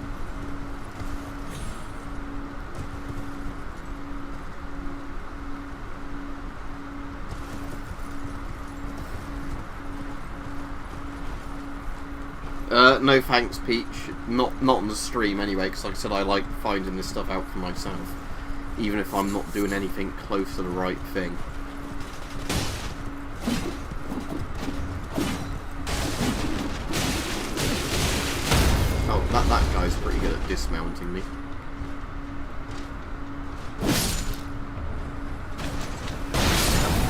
Speaker 1: No thanks, Peach. Not on the stream anyway, because like I said, I like finding this stuff out for myself, even if I'm not doing anything close to the right thing. guy's pretty good at dismounting me.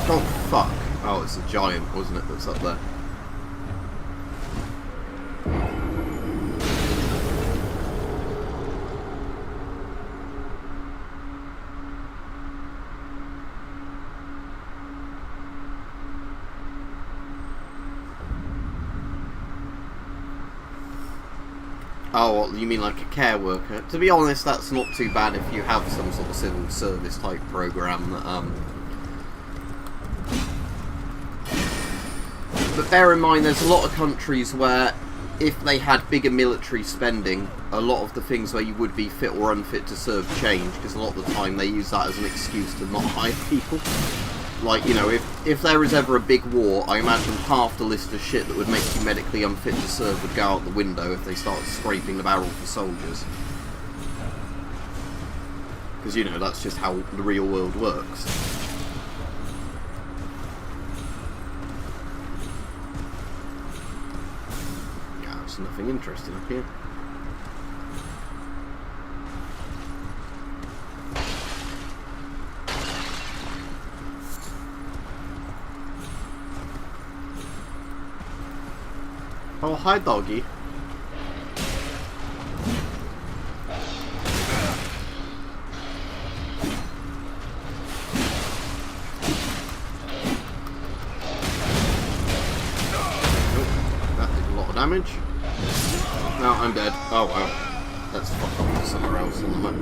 Speaker 1: Oh fuck. Oh, it's a giant, wasn't it, that's up there? Oh, you mean like a care worker? To be honest, that's not too bad if you have some sort of civil service type program that, But bear in mind, there's a lot of countries where, if they had bigger military spending, a lot of the things where you would be fit or unfit to serve change, because a lot of the time they use that as an excuse to not hire people. Like, you know, if there is ever a big war, I imagine half the list of shit that would make you medically unfit to serve would go out the window if they started scraping the barrel for soldiers. Because, you know, that's just how the real world works. Yeah, there's nothing interesting up here. Oh, hi, doggy. That did a lot of damage. No, I'm dead. Oh, wow. Let's fuck off to somewhere else on the map.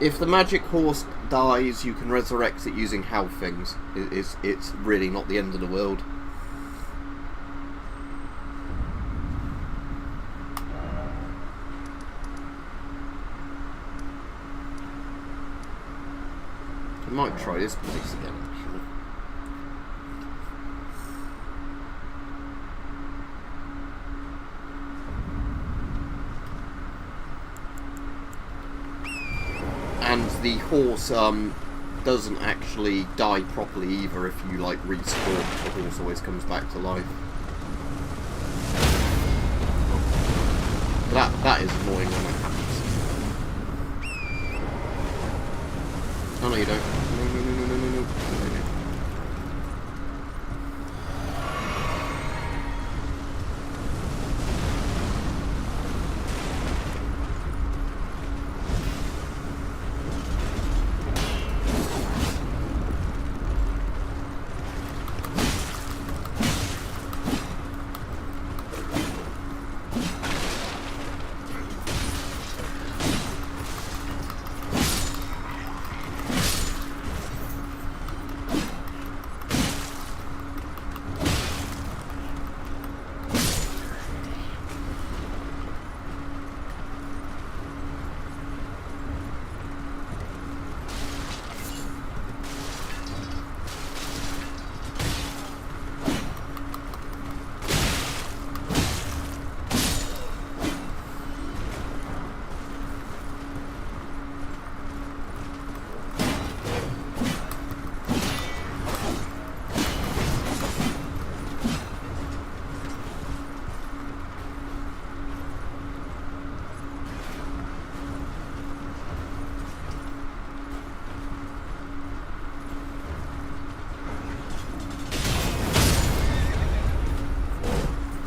Speaker 1: If the magic horse dies, you can resurrect it using health things. It's really not the end of the world. I might try this place again, actually. And the horse doesn't actually die properly either if you like respawn. The horse always comes back to life. That is annoying when that happens. Oh no, you don't. No.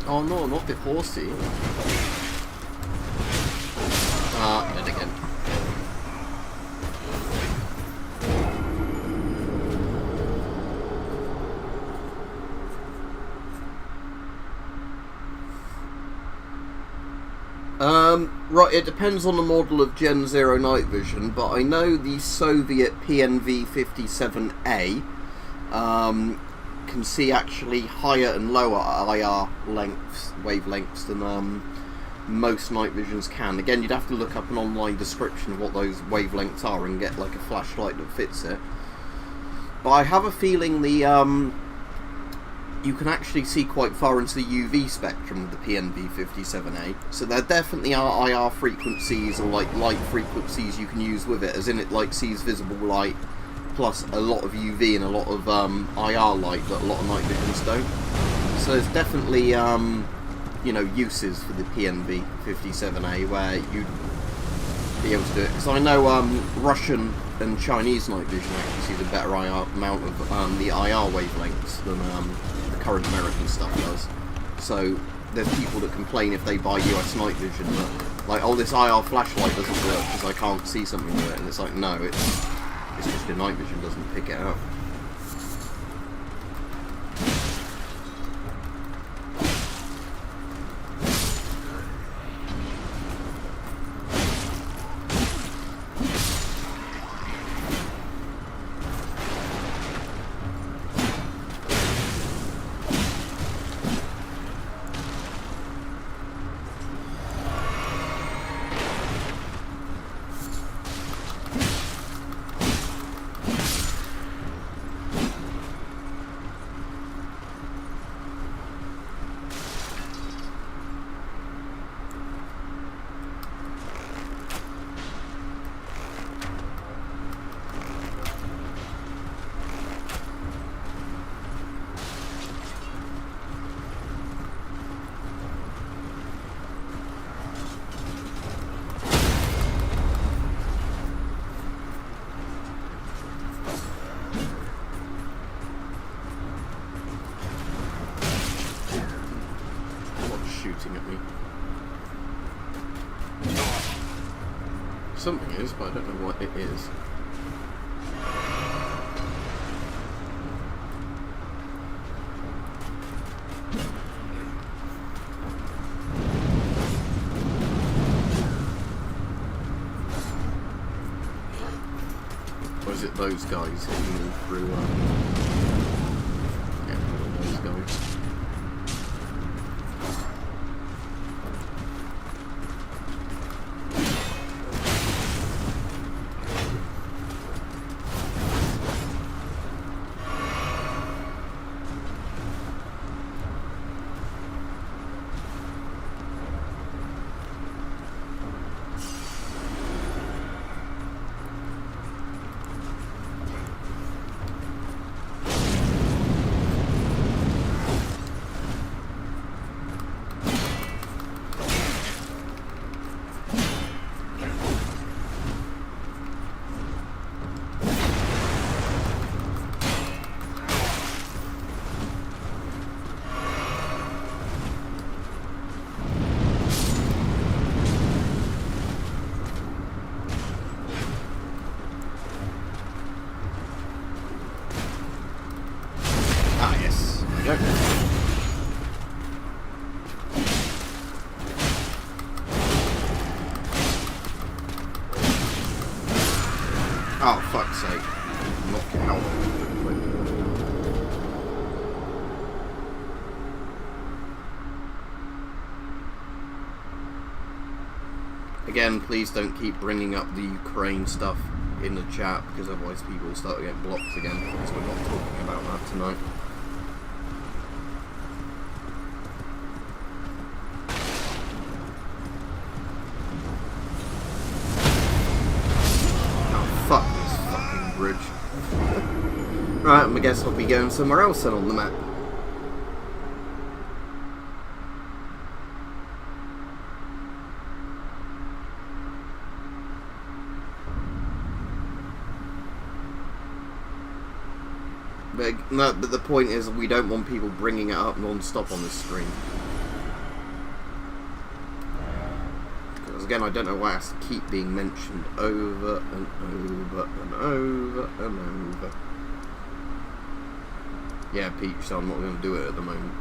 Speaker 1: Oh no, not the horsey. Dead again. Right, it depends on the model of Gen 0 night vision, but I know the Soviet PNV-57A can see actually higher and lower IR wavelengths than most night visions can. Again, you'd have to look up an online description of what those wavelengths are and get like a flashlight that fits it. But I have a feeling the you can actually see quite far into the UV spectrum with the PNV-57A. So there definitely are IR frequencies or like light frequencies you can use with it, as in it like sees visible light plus a lot of UV and a lot of IR light that a lot of night visions don't. So there's definitely you know, uses for the PNV 57A where you'd be able to do it. Because I know Russian and Chinese night vision actually sees a better amount of the IR wavelengths than the current American stuff does. So there's people that complain if they buy US night vision that, like, oh, this IR flashlight doesn't work because I can't see something with it. And it's like, no, it's just your night vision doesn't pick it up. Shooting at me. Something is, but I don't know what it is. Or is it those guys hitting me through, yeah, those guys. Yep. Oh, fuck's sake. Knock it out. Again, please don't keep bringing up the Ukraine stuff in the chat, because otherwise people will start to get blocked again, because we're not talking about that tonight. Fuck this fucking bridge. Right, I guess I'll be going somewhere else then on the map. But the point is, we don't want people bringing it up non-stop on this screen. Because again, I don't know why it has to keep being mentioned over and over and over and over. Yeah, Peach, so I'm not going to do it at the moment.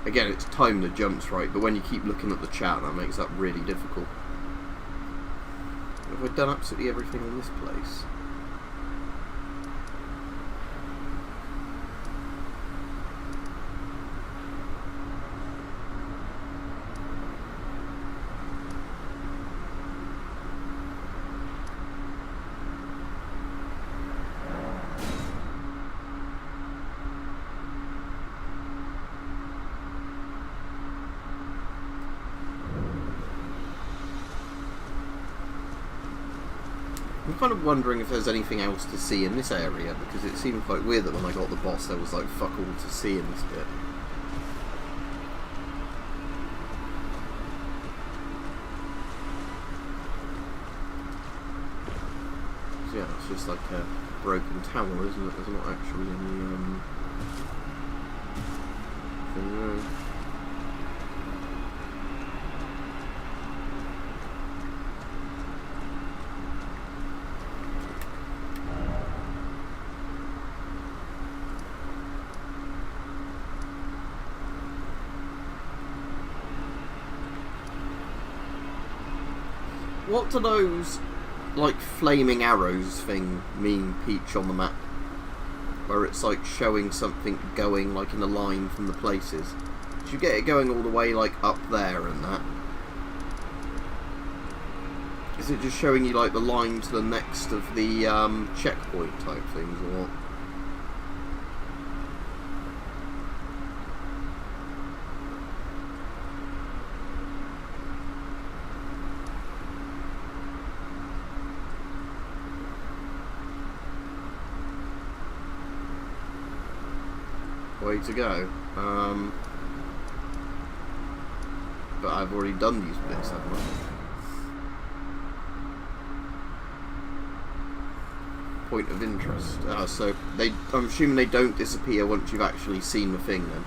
Speaker 1: Again, it's time the jumps right, but when you keep looking at the chat, that makes that really difficult. Have I done absolutely everything in this place? I'm kind of wondering if there's anything else to see in this area, because it seemed quite weird that when I got the boss there was like fuck all to see in this bit. yeah, it's just like a broken tower, isn't it? There's not actually any thing there. What do those, like, flaming arrows thing mean, Peach, on the map? Where it's, like, showing something going, like, in a line from the places. Do you get it going all the way, like, up there and that? Is it just showing you, like, the line to the next of the checkpoint type things, or what? Way to go. But I've already done these bits, haven't I? Point of interest. So I'm assuming they don't disappear once you've actually seen the thing then.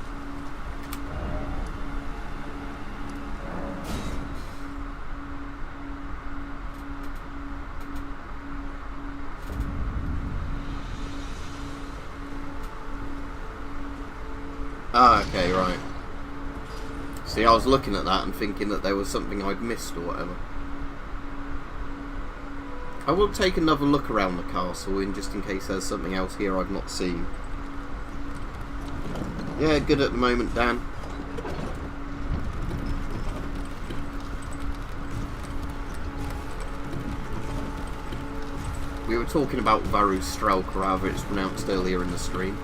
Speaker 1: Ah, okay, right. See, I was looking at that and thinking that there was something I'd missed or whatever. I will take another look around the castle, just in case there's something else here I've not seen. Yeah, good at the moment, Dan. We were talking about Varustrelka, or however it's pronounced, earlier in the stream.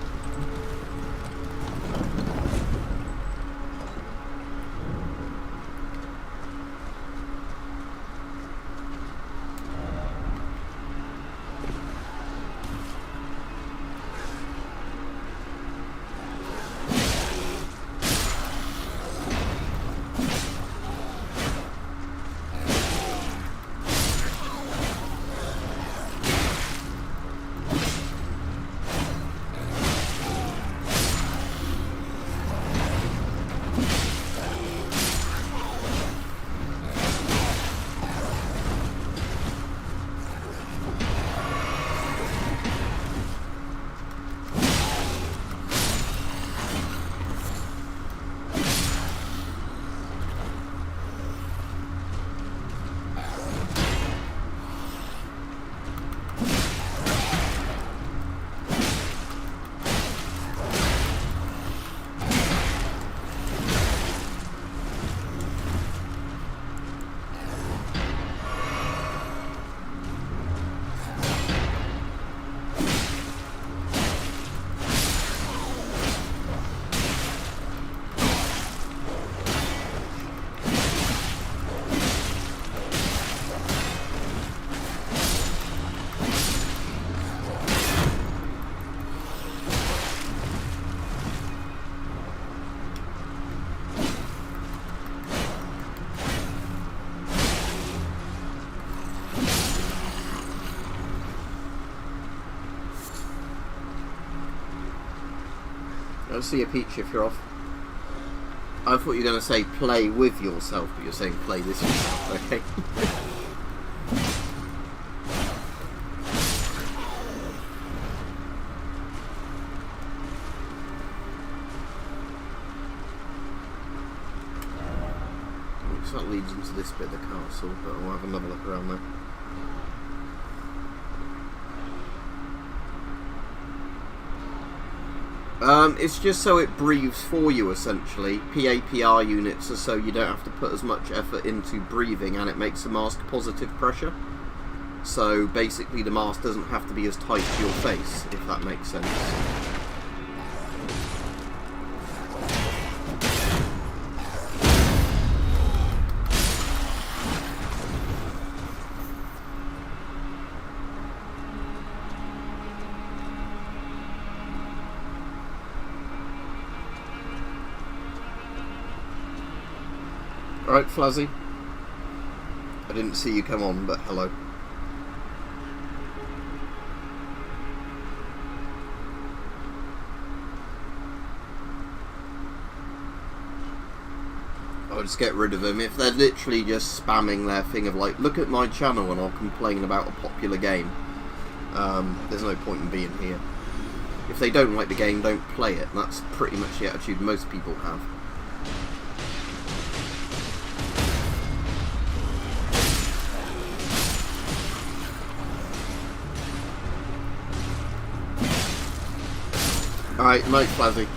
Speaker 1: I'll see you, Peach, if you're off. I thought you were going to say play with yourself, but you're saying play this yourself, okay? So that leads into this bit of the castle, but I'll have another look around there. It's just so it breathes for you, essentially. PAPR units are so you don't have to put as much effort into breathing, and it makes the mask positive pressure. So basically the mask doesn't have to be as tight to your face, if that makes sense. Alright, Fluzzy. I didn't see you come on, but hello. just get rid of them. If they're literally just spamming their thing of like, look at my channel and I'll complain about a popular game, there's no point in being here. If they don't like the game, don't play it. And that's pretty much the attitude most people have. Alright, night, Flazzy.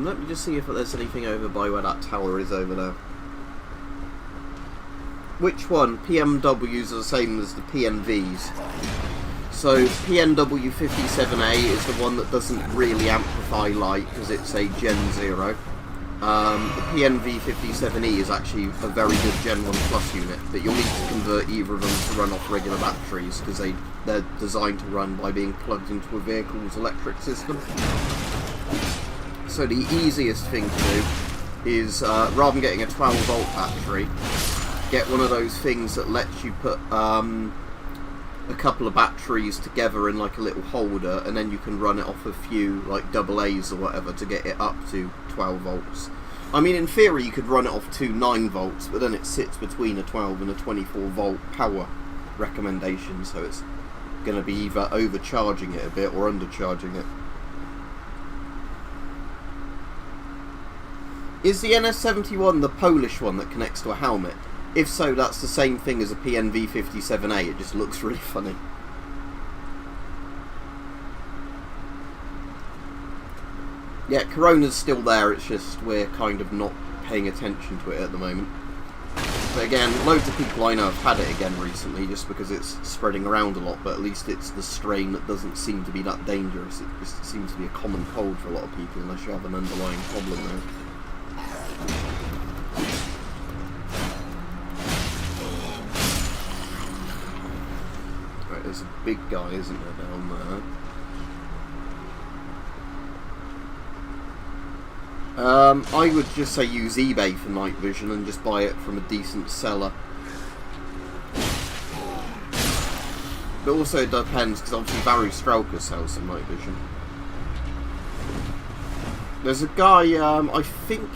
Speaker 1: Let me just see if there's anything over by where that tower is over there. Which one? PMWs are the same as the PNVs. So PNW57A is the one that doesn't really amplify light because it's a Gen 0. The PNV57E is actually a very good Gen 1 Plus unit, but you'll need to convert either of them to run off regular batteries because they're designed to run by being plugged into a vehicle's electric system. So the easiest thing to do is, rather than getting a 12 volt battery, get one of those things that lets you put a couple of batteries together in like a little holder, and then you can run it off a few like AA's or whatever to get it up to 12 volts. I mean, in theory you could run it off to 9 volts, but then it sits between a 12 and a 24 volt power recommendation, so it's going to be either overcharging it a bit or undercharging it. Is the NS71 the Polish one that connects to a helmet? If so, that's the same thing as a PNV57A, it just looks really funny. Yeah, Corona's still there, it's just we're kind of not paying attention to it at the moment. But again, loads of people I know have had it again recently, just because it's spreading around a lot, but at least it's the strain that doesn't seem to be that dangerous. It just seems to be a common cold for a lot of people, unless you have an underlying problem there. Right, there's a big guy, isn't there, down there? I would just say use eBay for night vision and just buy it from a decent seller. But also it depends, because obviously Barry Strelka sells some night vision. There's a guy, I think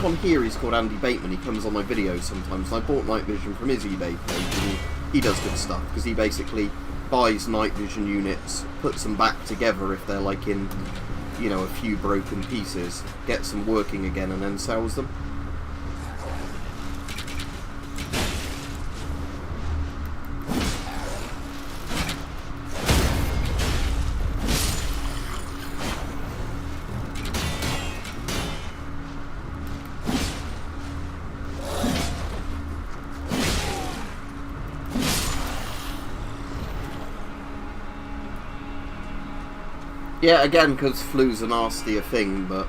Speaker 1: on here he's called Andy Bateman. He comes on my videos sometimes, and I bought night vision from his eBay page, and he does good stuff, because he basically buys night vision units, puts them back together if they're like in, you know, a few broken pieces, gets them working again, and then sells them. Yeah, again, because flu's a nastier thing, but,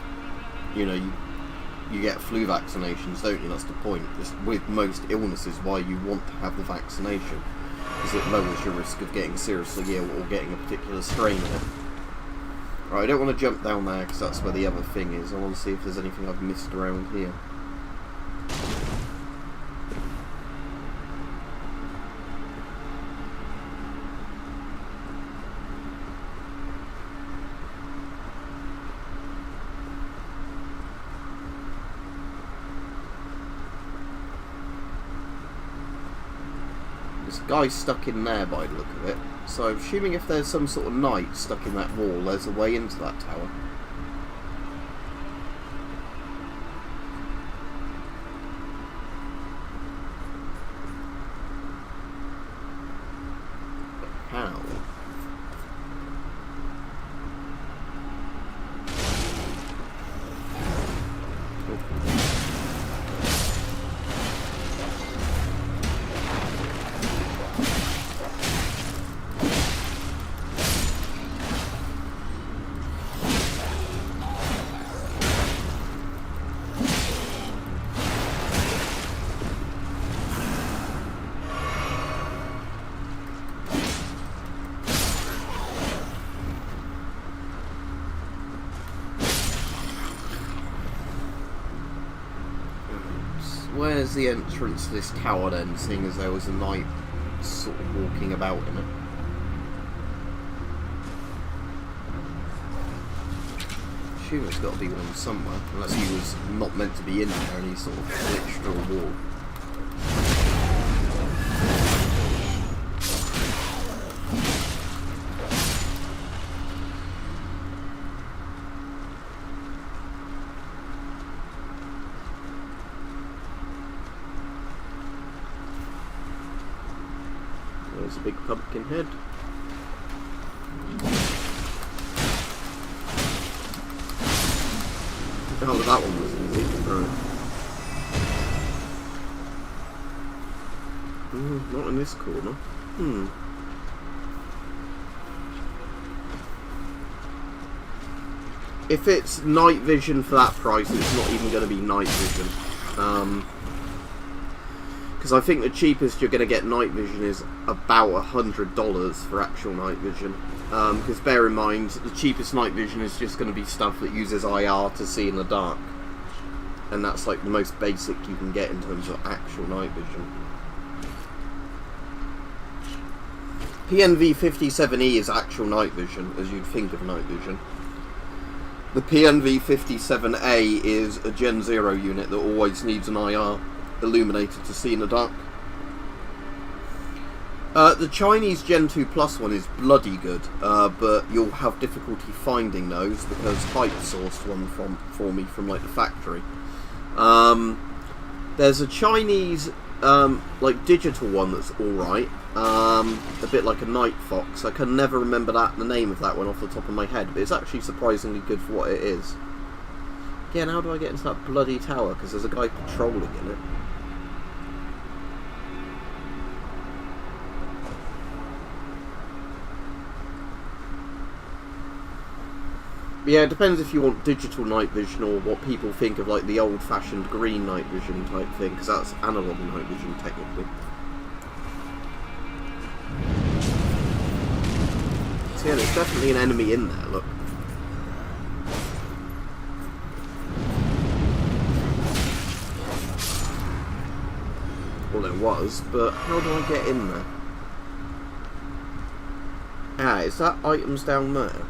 Speaker 1: you know, you get flu vaccinations, don't you? That's the point. Just with most illnesses, why you want to have the vaccination, because it lowers your risk of getting seriously ill or getting a particular strain in it. Right, I don't want to jump down there, because that's where the other thing is. I want to see if there's anything I've missed around here. Guy stuck in there by the look of it, so I'm assuming if there's some sort of knight stuck in that wall, there's a way into that tower. But how? where's the entrance to this tower then, seeing as there was a knight sort of walking about in it? I assume there's got to be one somewhere, unless he was not meant to be in there and he sort of glitched through a wall. There's a big pumpkin head. Oh, that one was easy. Right. Not in this corner. If it's night vision for that price, it's not even going to be night vision. Because I think the cheapest you're going to get night vision is about $100 for actual night vision. Because bear in mind, the cheapest night vision is just going to be stuff that uses IR to see in the dark. And that's like the most basic you can get in terms of actual night vision. PNV57E is actual night vision, as you'd think of night vision. The PNV57A is a Gen 0 unit that always needs an IR illuminated to see in the dark. The Chinese Gen 2 Plus one is bloody good, but you'll have difficulty finding those because Hype sourced one for me from like the factory. There's a Chinese like digital one that's alright, a bit like a Night Fox. I can never remember the name of that one off the top of my head, but it's actually surprisingly good for what it is. Again, how do I get into that bloody tower? Because there's a guy patrolling in it. Yeah, it depends if you want digital night vision or what people think of like the old-fashioned green night vision type thing, because that's analog night vision technically. So yeah, there's definitely an enemy in there, look. Well, there was, but how do I get in there? Ah, is that items down there?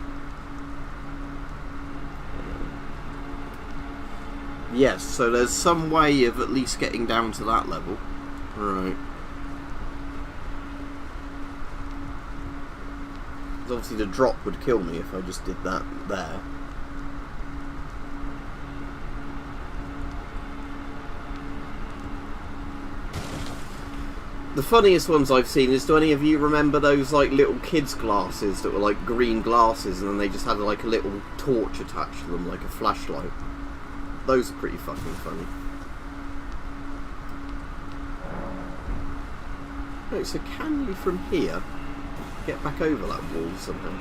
Speaker 1: Yes, so there's some way of at least getting down to that level. Right. Because obviously the drop would kill me if I just did that there. The funniest ones I've seen is, do any of you remember those like little kids' glasses that were like green glasses and then they just had like a little torch attached to them, like a flashlight? Those are pretty fucking funny. Right, so can you from here get back over that wall somehow?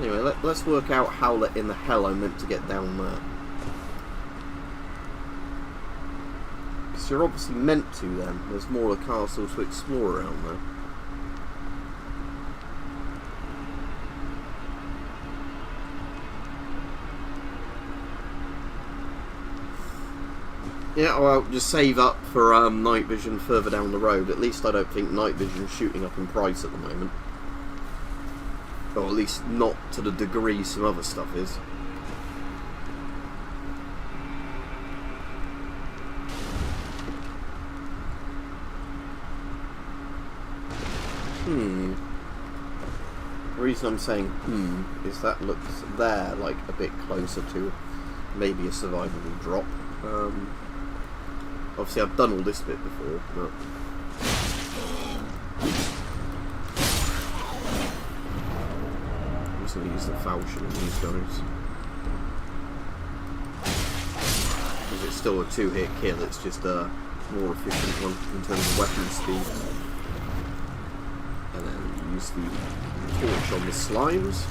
Speaker 1: Anyway, let's work out how in the hell I meant to get down there. Because you're obviously meant to then. There's more of a castle to explore around there. Yeah, well, just save up for night vision further down the road. At least I don't think night vision's shooting up in price at the moment. Or at least not to the degree some other stuff is. The reason I'm saying is that looks there like a bit closer to maybe a survivable drop. Obviously I've done all this bit before, but I'm just going to use the falchion on these guys. Because it's still a 2-hit kill, it's just a more efficient one in terms of weapon speed. And then use the torch on the slimes.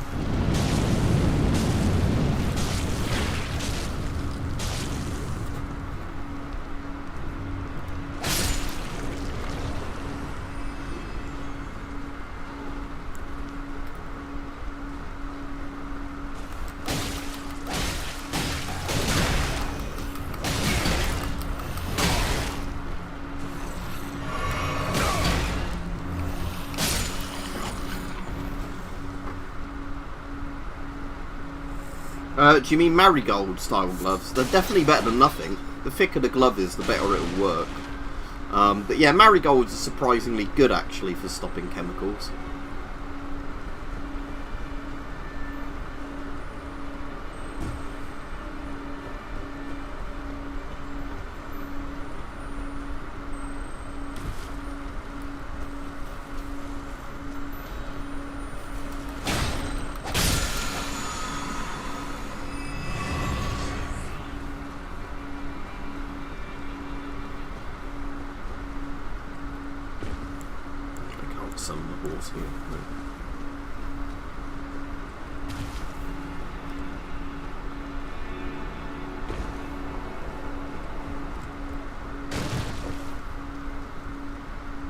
Speaker 1: Do you mean marigold style gloves? They're definitely better than nothing. The thicker the glove is, the better it'll work. But yeah, marigolds are surprisingly good actually for stopping chemicals. Summon the horse here.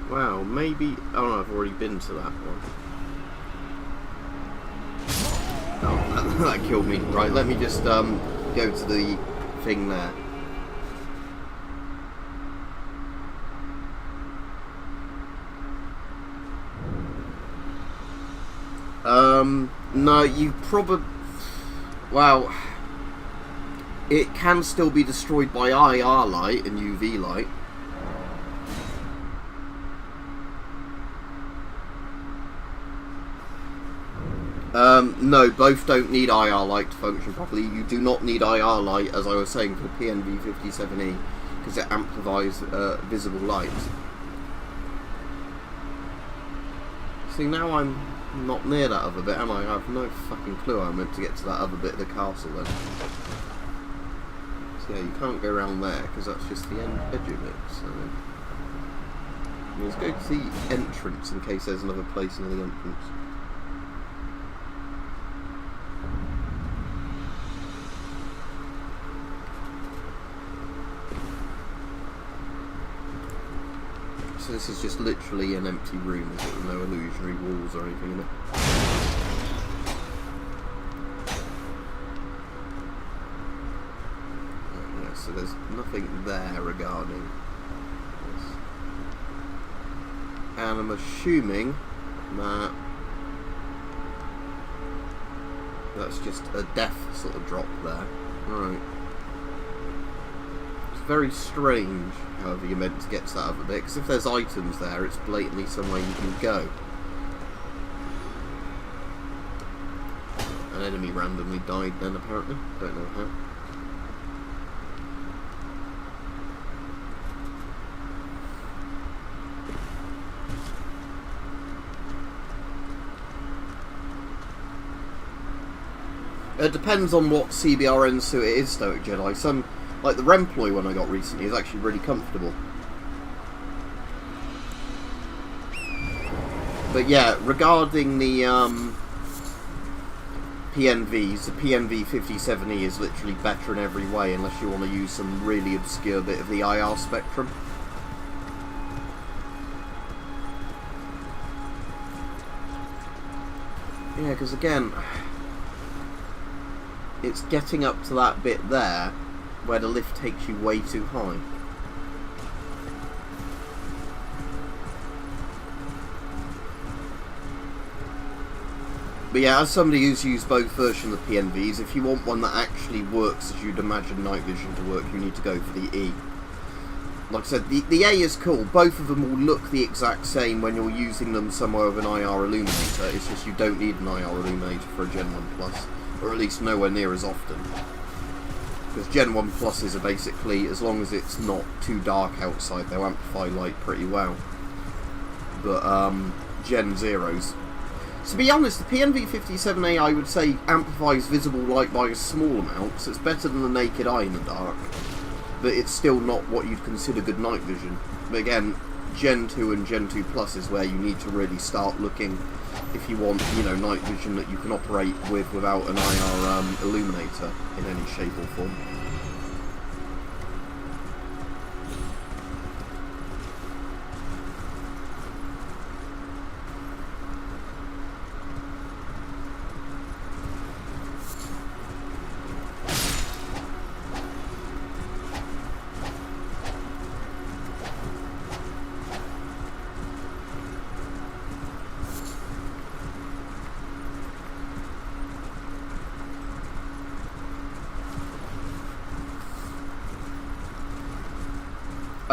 Speaker 1: Wow, maybe... Oh no, I've already been to that one. Oh, that killed me. Right, let me just go to the thing there. No, you probably... Well, it can still be destroyed by IR light and UV light. No, both don't need IR light to function properly. You do not need IR light, as I was saying, for the PNV57E, because it amplifies visible light. See, now I'm not near that other bit, am I? I have no fucking clue how I'm meant to get to that other bit of the castle then. So yeah, you can't go around there, because that's just the edge of it, so... Let's go to the entrance in case there's another place near the entrance. So this is just literally an empty room, is it? With no illusionary walls or anything in it. Oh, yeah, so there's nothing there regarding this. And I'm assuming that that's just a death sort of drop there. Right. Very strange, however you're meant to get to that other bit, because if there's items there, it's blatantly somewhere you can go. An enemy randomly died then, apparently. Don't know how. It depends on what CBRN suit it is, Stoic Jedi. Some... Like the Remploy one I got recently is actually really comfortable. But yeah, regarding the PNVs, the PNV57E is literally better in every way unless you want to use some really obscure bit of the IR spectrum. Yeah, because again, it's getting up to that bit there where the lift takes you way too high. But yeah, as somebody who's used both versions of the PNVs, if you want one that actually works as you'd imagine night vision to work, you need to go for the E. Like I said, the A is cool. Both of them will look the exact same when you're using them somewhere with an IR illuminator. It's just you don't need an IR illuminator for a Gen 1 Plus, or at least nowhere near as often. Because Gen 1 Pluses are basically, as long as it's not too dark outside, they'll amplify light pretty well. But Gen 0s... To be honest, the PNV57A, I would say, amplifies visible light by a small amount, so it's better than the naked eye in the dark. But it's still not what you'd consider good night vision. But again, Gen 2 and Gen 2 Plus is where you need to really start looking if you want, you know, night vision that you can operate with without an IR illuminator in any shape or form.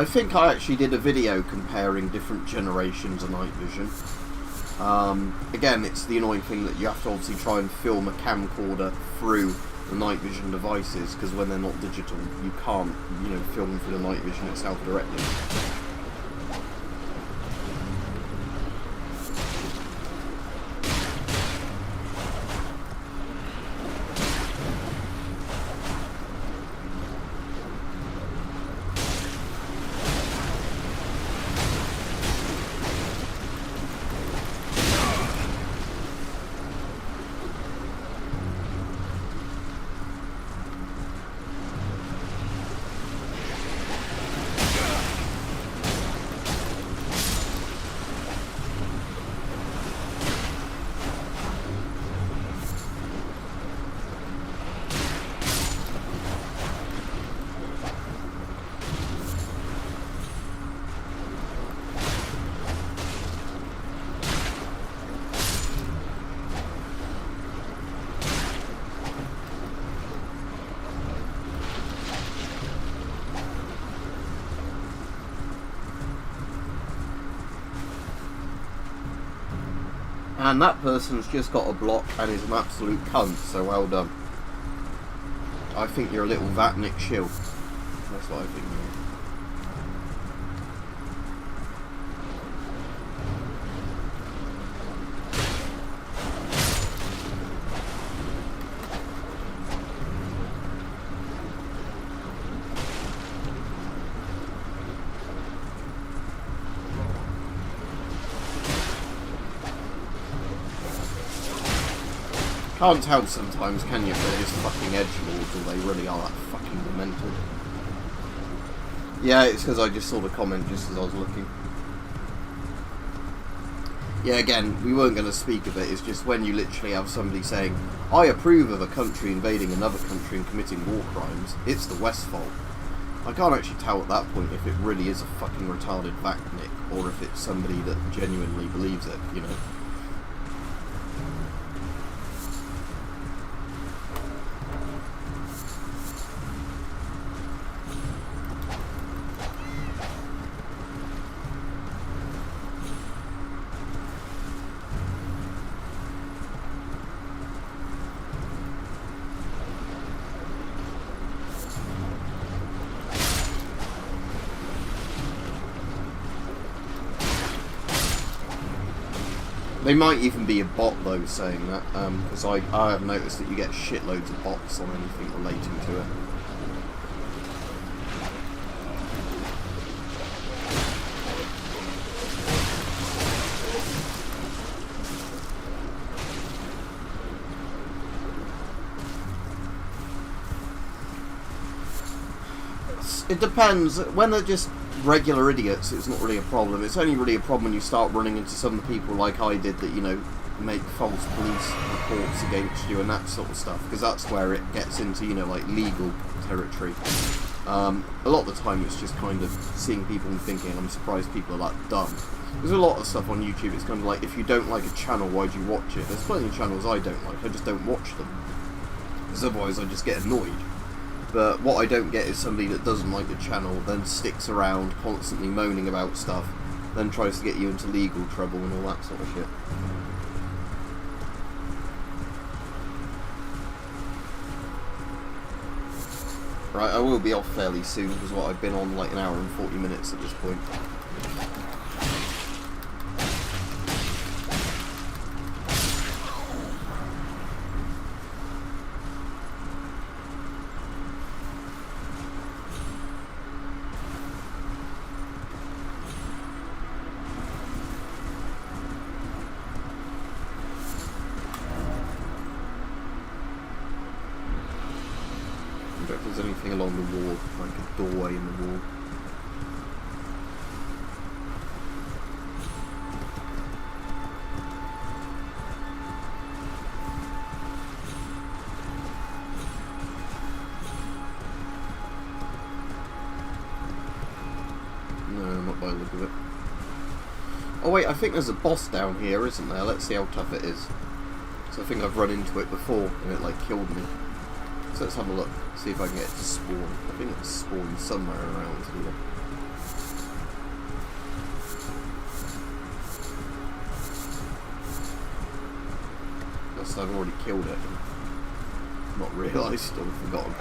Speaker 1: I think I actually did a video comparing different generations of night vision. Again, it's the annoying thing that you have to obviously try and film a camcorder through the night vision devices, because when they're not digital, you can't, film through the night vision itself directly. And that person's just got a block and is an absolute cunt, so well done. I think you're a little Vatnik shill. That's what I think you are. Can't tell sometimes, can you, if they're just fucking edgelords or they really are that fucking demented. Yeah, it's because I just saw the comment just as I was looking. Yeah, again, we weren't going to speak of it, it's just when you literally have somebody saying, I approve of a country invading another country and committing war crimes, it's the West's fault. I can't actually tell at that point if it really is a fucking retarded Vatnik, or if it's somebody that genuinely believes it, They might even be a bot though saying that, because I have noticed that you get shitloads of bots on anything relating to it. It depends. When they're just regular idiots, it's not really a problem. It's only really a problem when you start running into some people like I did that, make false police reports against you and that sort of stuff, because that's where it gets into, like legal territory. A lot of the time it's just kind of seeing people and thinking, I'm surprised people are that dumb. There's a lot of stuff on YouTube, it's kind of like, if you don't like a channel, why do you watch it? There's plenty of channels I don't like, I just don't watch them. Because otherwise I just get annoyed. But what I don't get is somebody that doesn't like the channel, then sticks around constantly moaning about stuff, then tries to get you into legal trouble and all that sort of shit. Right, I will be off fairly soon, because I've been on like an hour and 40 minutes at this point. If there's anything along the wall, like a doorway in the wall. No, not by the look of it. Oh wait, I think there's a boss down here, isn't there? Let's see how tough it is. So I think I've run into it before and it like killed me. So let's have a look, see if I can get it to spawn. I think it's spawned somewhere around here. Unless I've already killed it. Not realised or forgotten.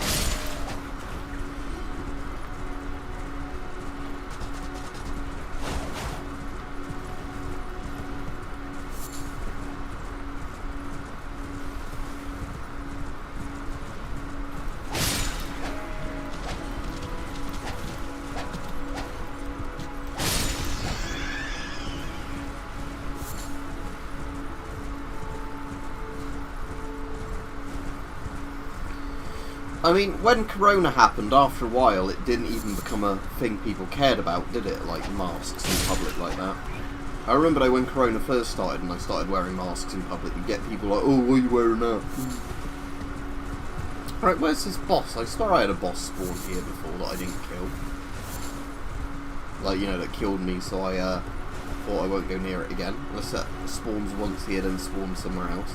Speaker 1: I mean, when Corona happened, after a while, it didn't even become a thing people cared about, did it? Like, masks in public like that. I remember when Corona first started and I started wearing masks in public, you get people like, oh, why are you wearing that? Right, where's this boss? I swear I had a boss spawn here before that I didn't kill. Like, you know, that killed me, so I thought I won't go near it again. Unless that spawns once here, then spawns somewhere else.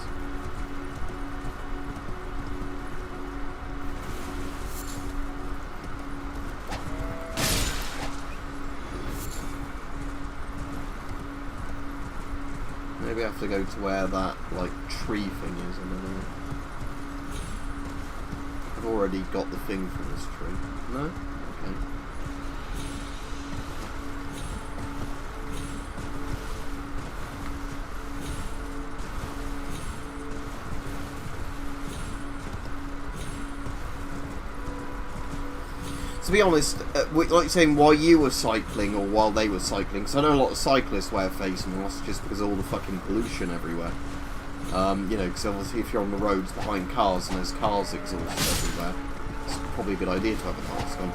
Speaker 1: Maybe I have to go to where that, like, tree thing is, I don't know. I've already got the thing from this tree. No? Okay. To be honest, like saying while you were cycling or while they were cycling, because I know a lot of cyclists wear face masks just because of all the fucking pollution everywhere. You know, because obviously if you're on the roads behind cars and there's cars exhaust everywhere, it's probably a good idea to have a mask on.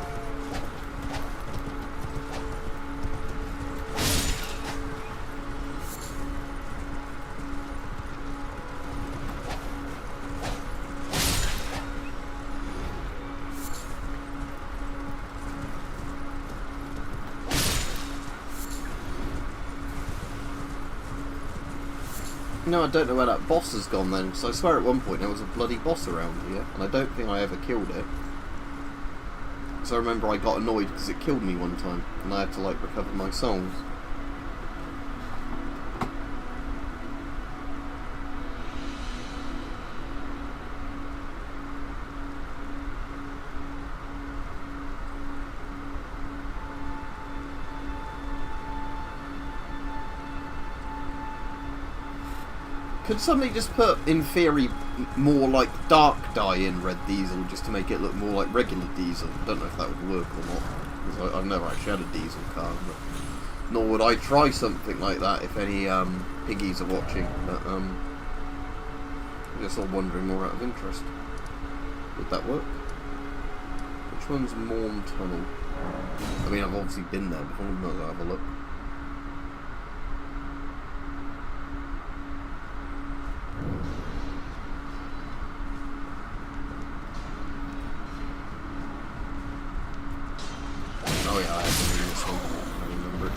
Speaker 1: No, I don't know where that boss has gone then, because I swear at one point there was a bloody boss around here, and I don't think I ever killed it. Because I remember I got annoyed because it killed me one time, and I had to, like, recover my souls. Could somebody just put, in theory, more like dark dye in red diesel just to make it look more like regular diesel? I don't know if that would work or not, because I've never actually had a diesel car, but nor would I try something like that if any piggies are watching, but I'm just all wondering more out of interest. Would that work? Which one's Morn Tunnel? I mean, I've obviously been there before, but I'll have a look. Oh yeah, I have to do this one. I remember it.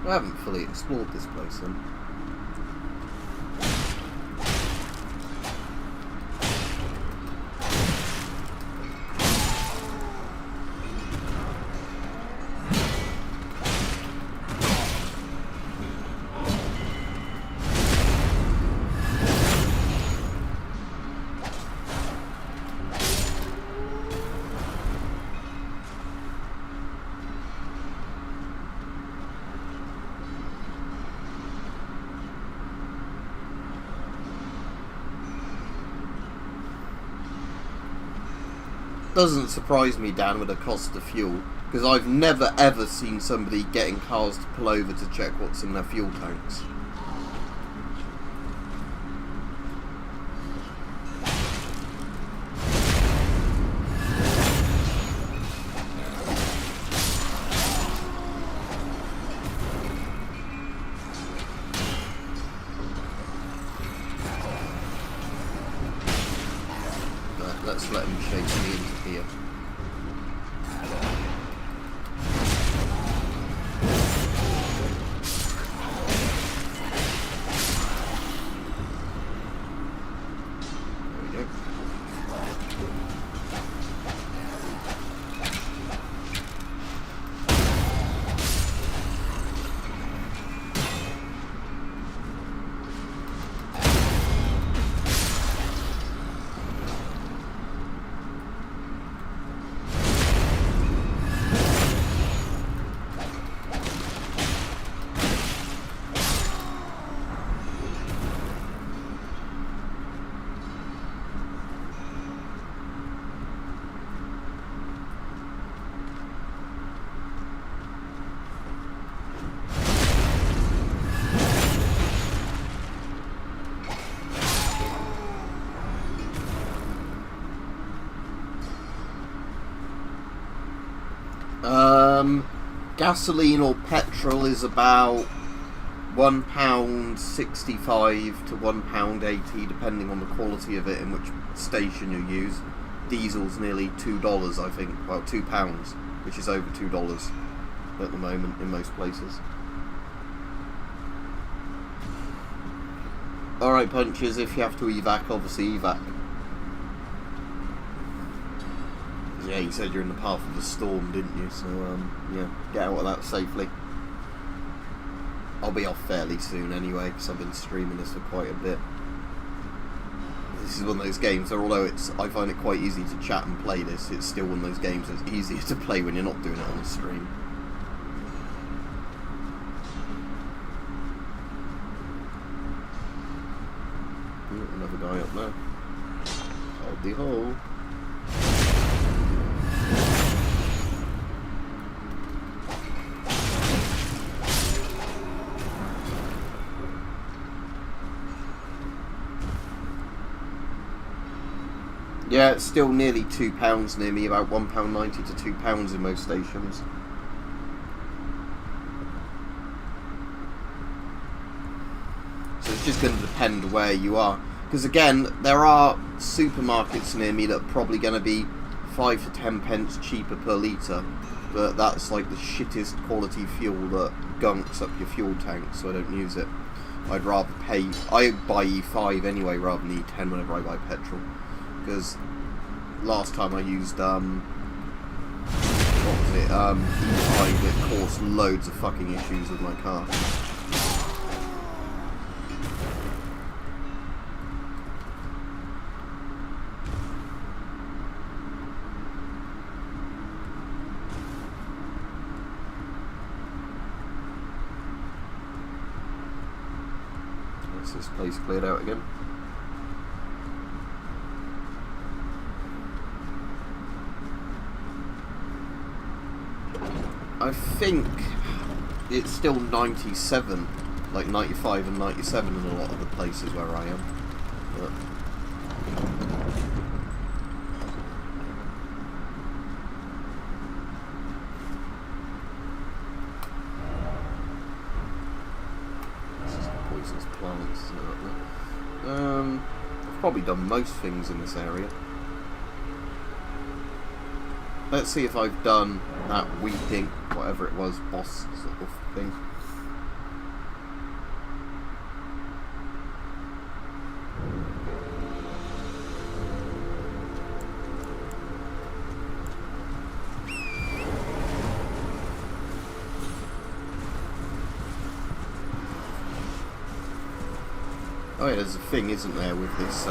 Speaker 1: I haven't fully explored this place then. Doesn't surprise me, Dan, with the cost of fuel. Because I've never ever seen somebody getting cars to pull over to check what's in their fuel tanks. Let's let him chase me into here. Gasoline or petrol is about £1.65 to £1.80 depending on the quality of it and which station you use. Diesel's nearly $2, I think, well £2, which is over $2 at the moment in most places. Alright punches, if you have to evac, obviously evac. Yeah, you said you're in the path of the storm, didn't you? So, yeah, get out of that safely. I'll be off fairly soon anyway, because I've been streaming this for quite a bit. This is one of those games, although I find it quite easy to chat and play this, it's still one of those games that's easier to play when you're not doing it on a stream. Ooh, another guy up there. Hold the hole. Yeah, it's still nearly £2 near me, about £1.90 to £2 in most stations. So it's just going to depend where you are. Because again, there are supermarkets near me that are probably going to be 5 to 10 pence cheaper per litre. But that's like the shittest quality fuel that gunks up your fuel tank, so I don't use it. I'd rather pay... I buy E5 anyway rather than E10 whenever I buy petrol. Because last time I used what was it, E5, it caused loads of fucking issues with my car. That's this place cleared out again. I think it's still 97, like 95 and 97 in a lot of the places where I am. But this is the poisonous plants, isn't it? I've probably done most things in this area. Let's see if I've done that weeping, whatever it was, boss sort of thing. Oh yeah, there's a thing, isn't there, with this,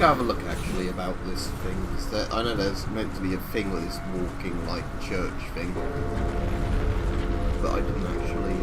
Speaker 1: have a look actually about this thing, because I know there's meant to be a thing with this walking like church thing, but I didn't actually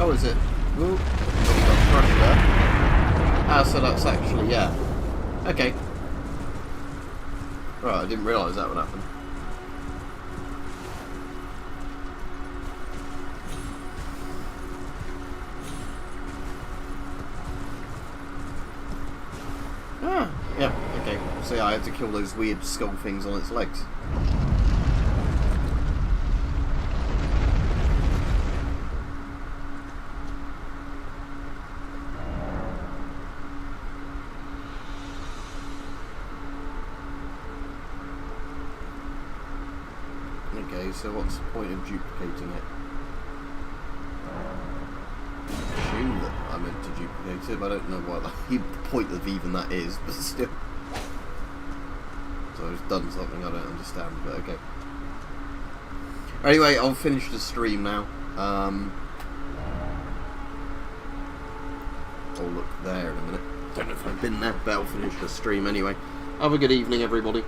Speaker 1: Oh, is it? Ooh, got crushed there. Ah, so that's actually, yeah. Okay. Right, I didn't realise that would happen. Ah, yeah, okay. So yeah, I had to kill those weird skull things on its legs. Okay, so what's the point of duplicating it? I assume that I meant to duplicate it, but I don't know what the point of even that is, but still. So I've done something I don't understand, but okay. Anyway, I'll finish the stream now. I'll look there in a minute. Don't know if I've been there, but I'll finish the stream anyway. Have a good evening, everybody.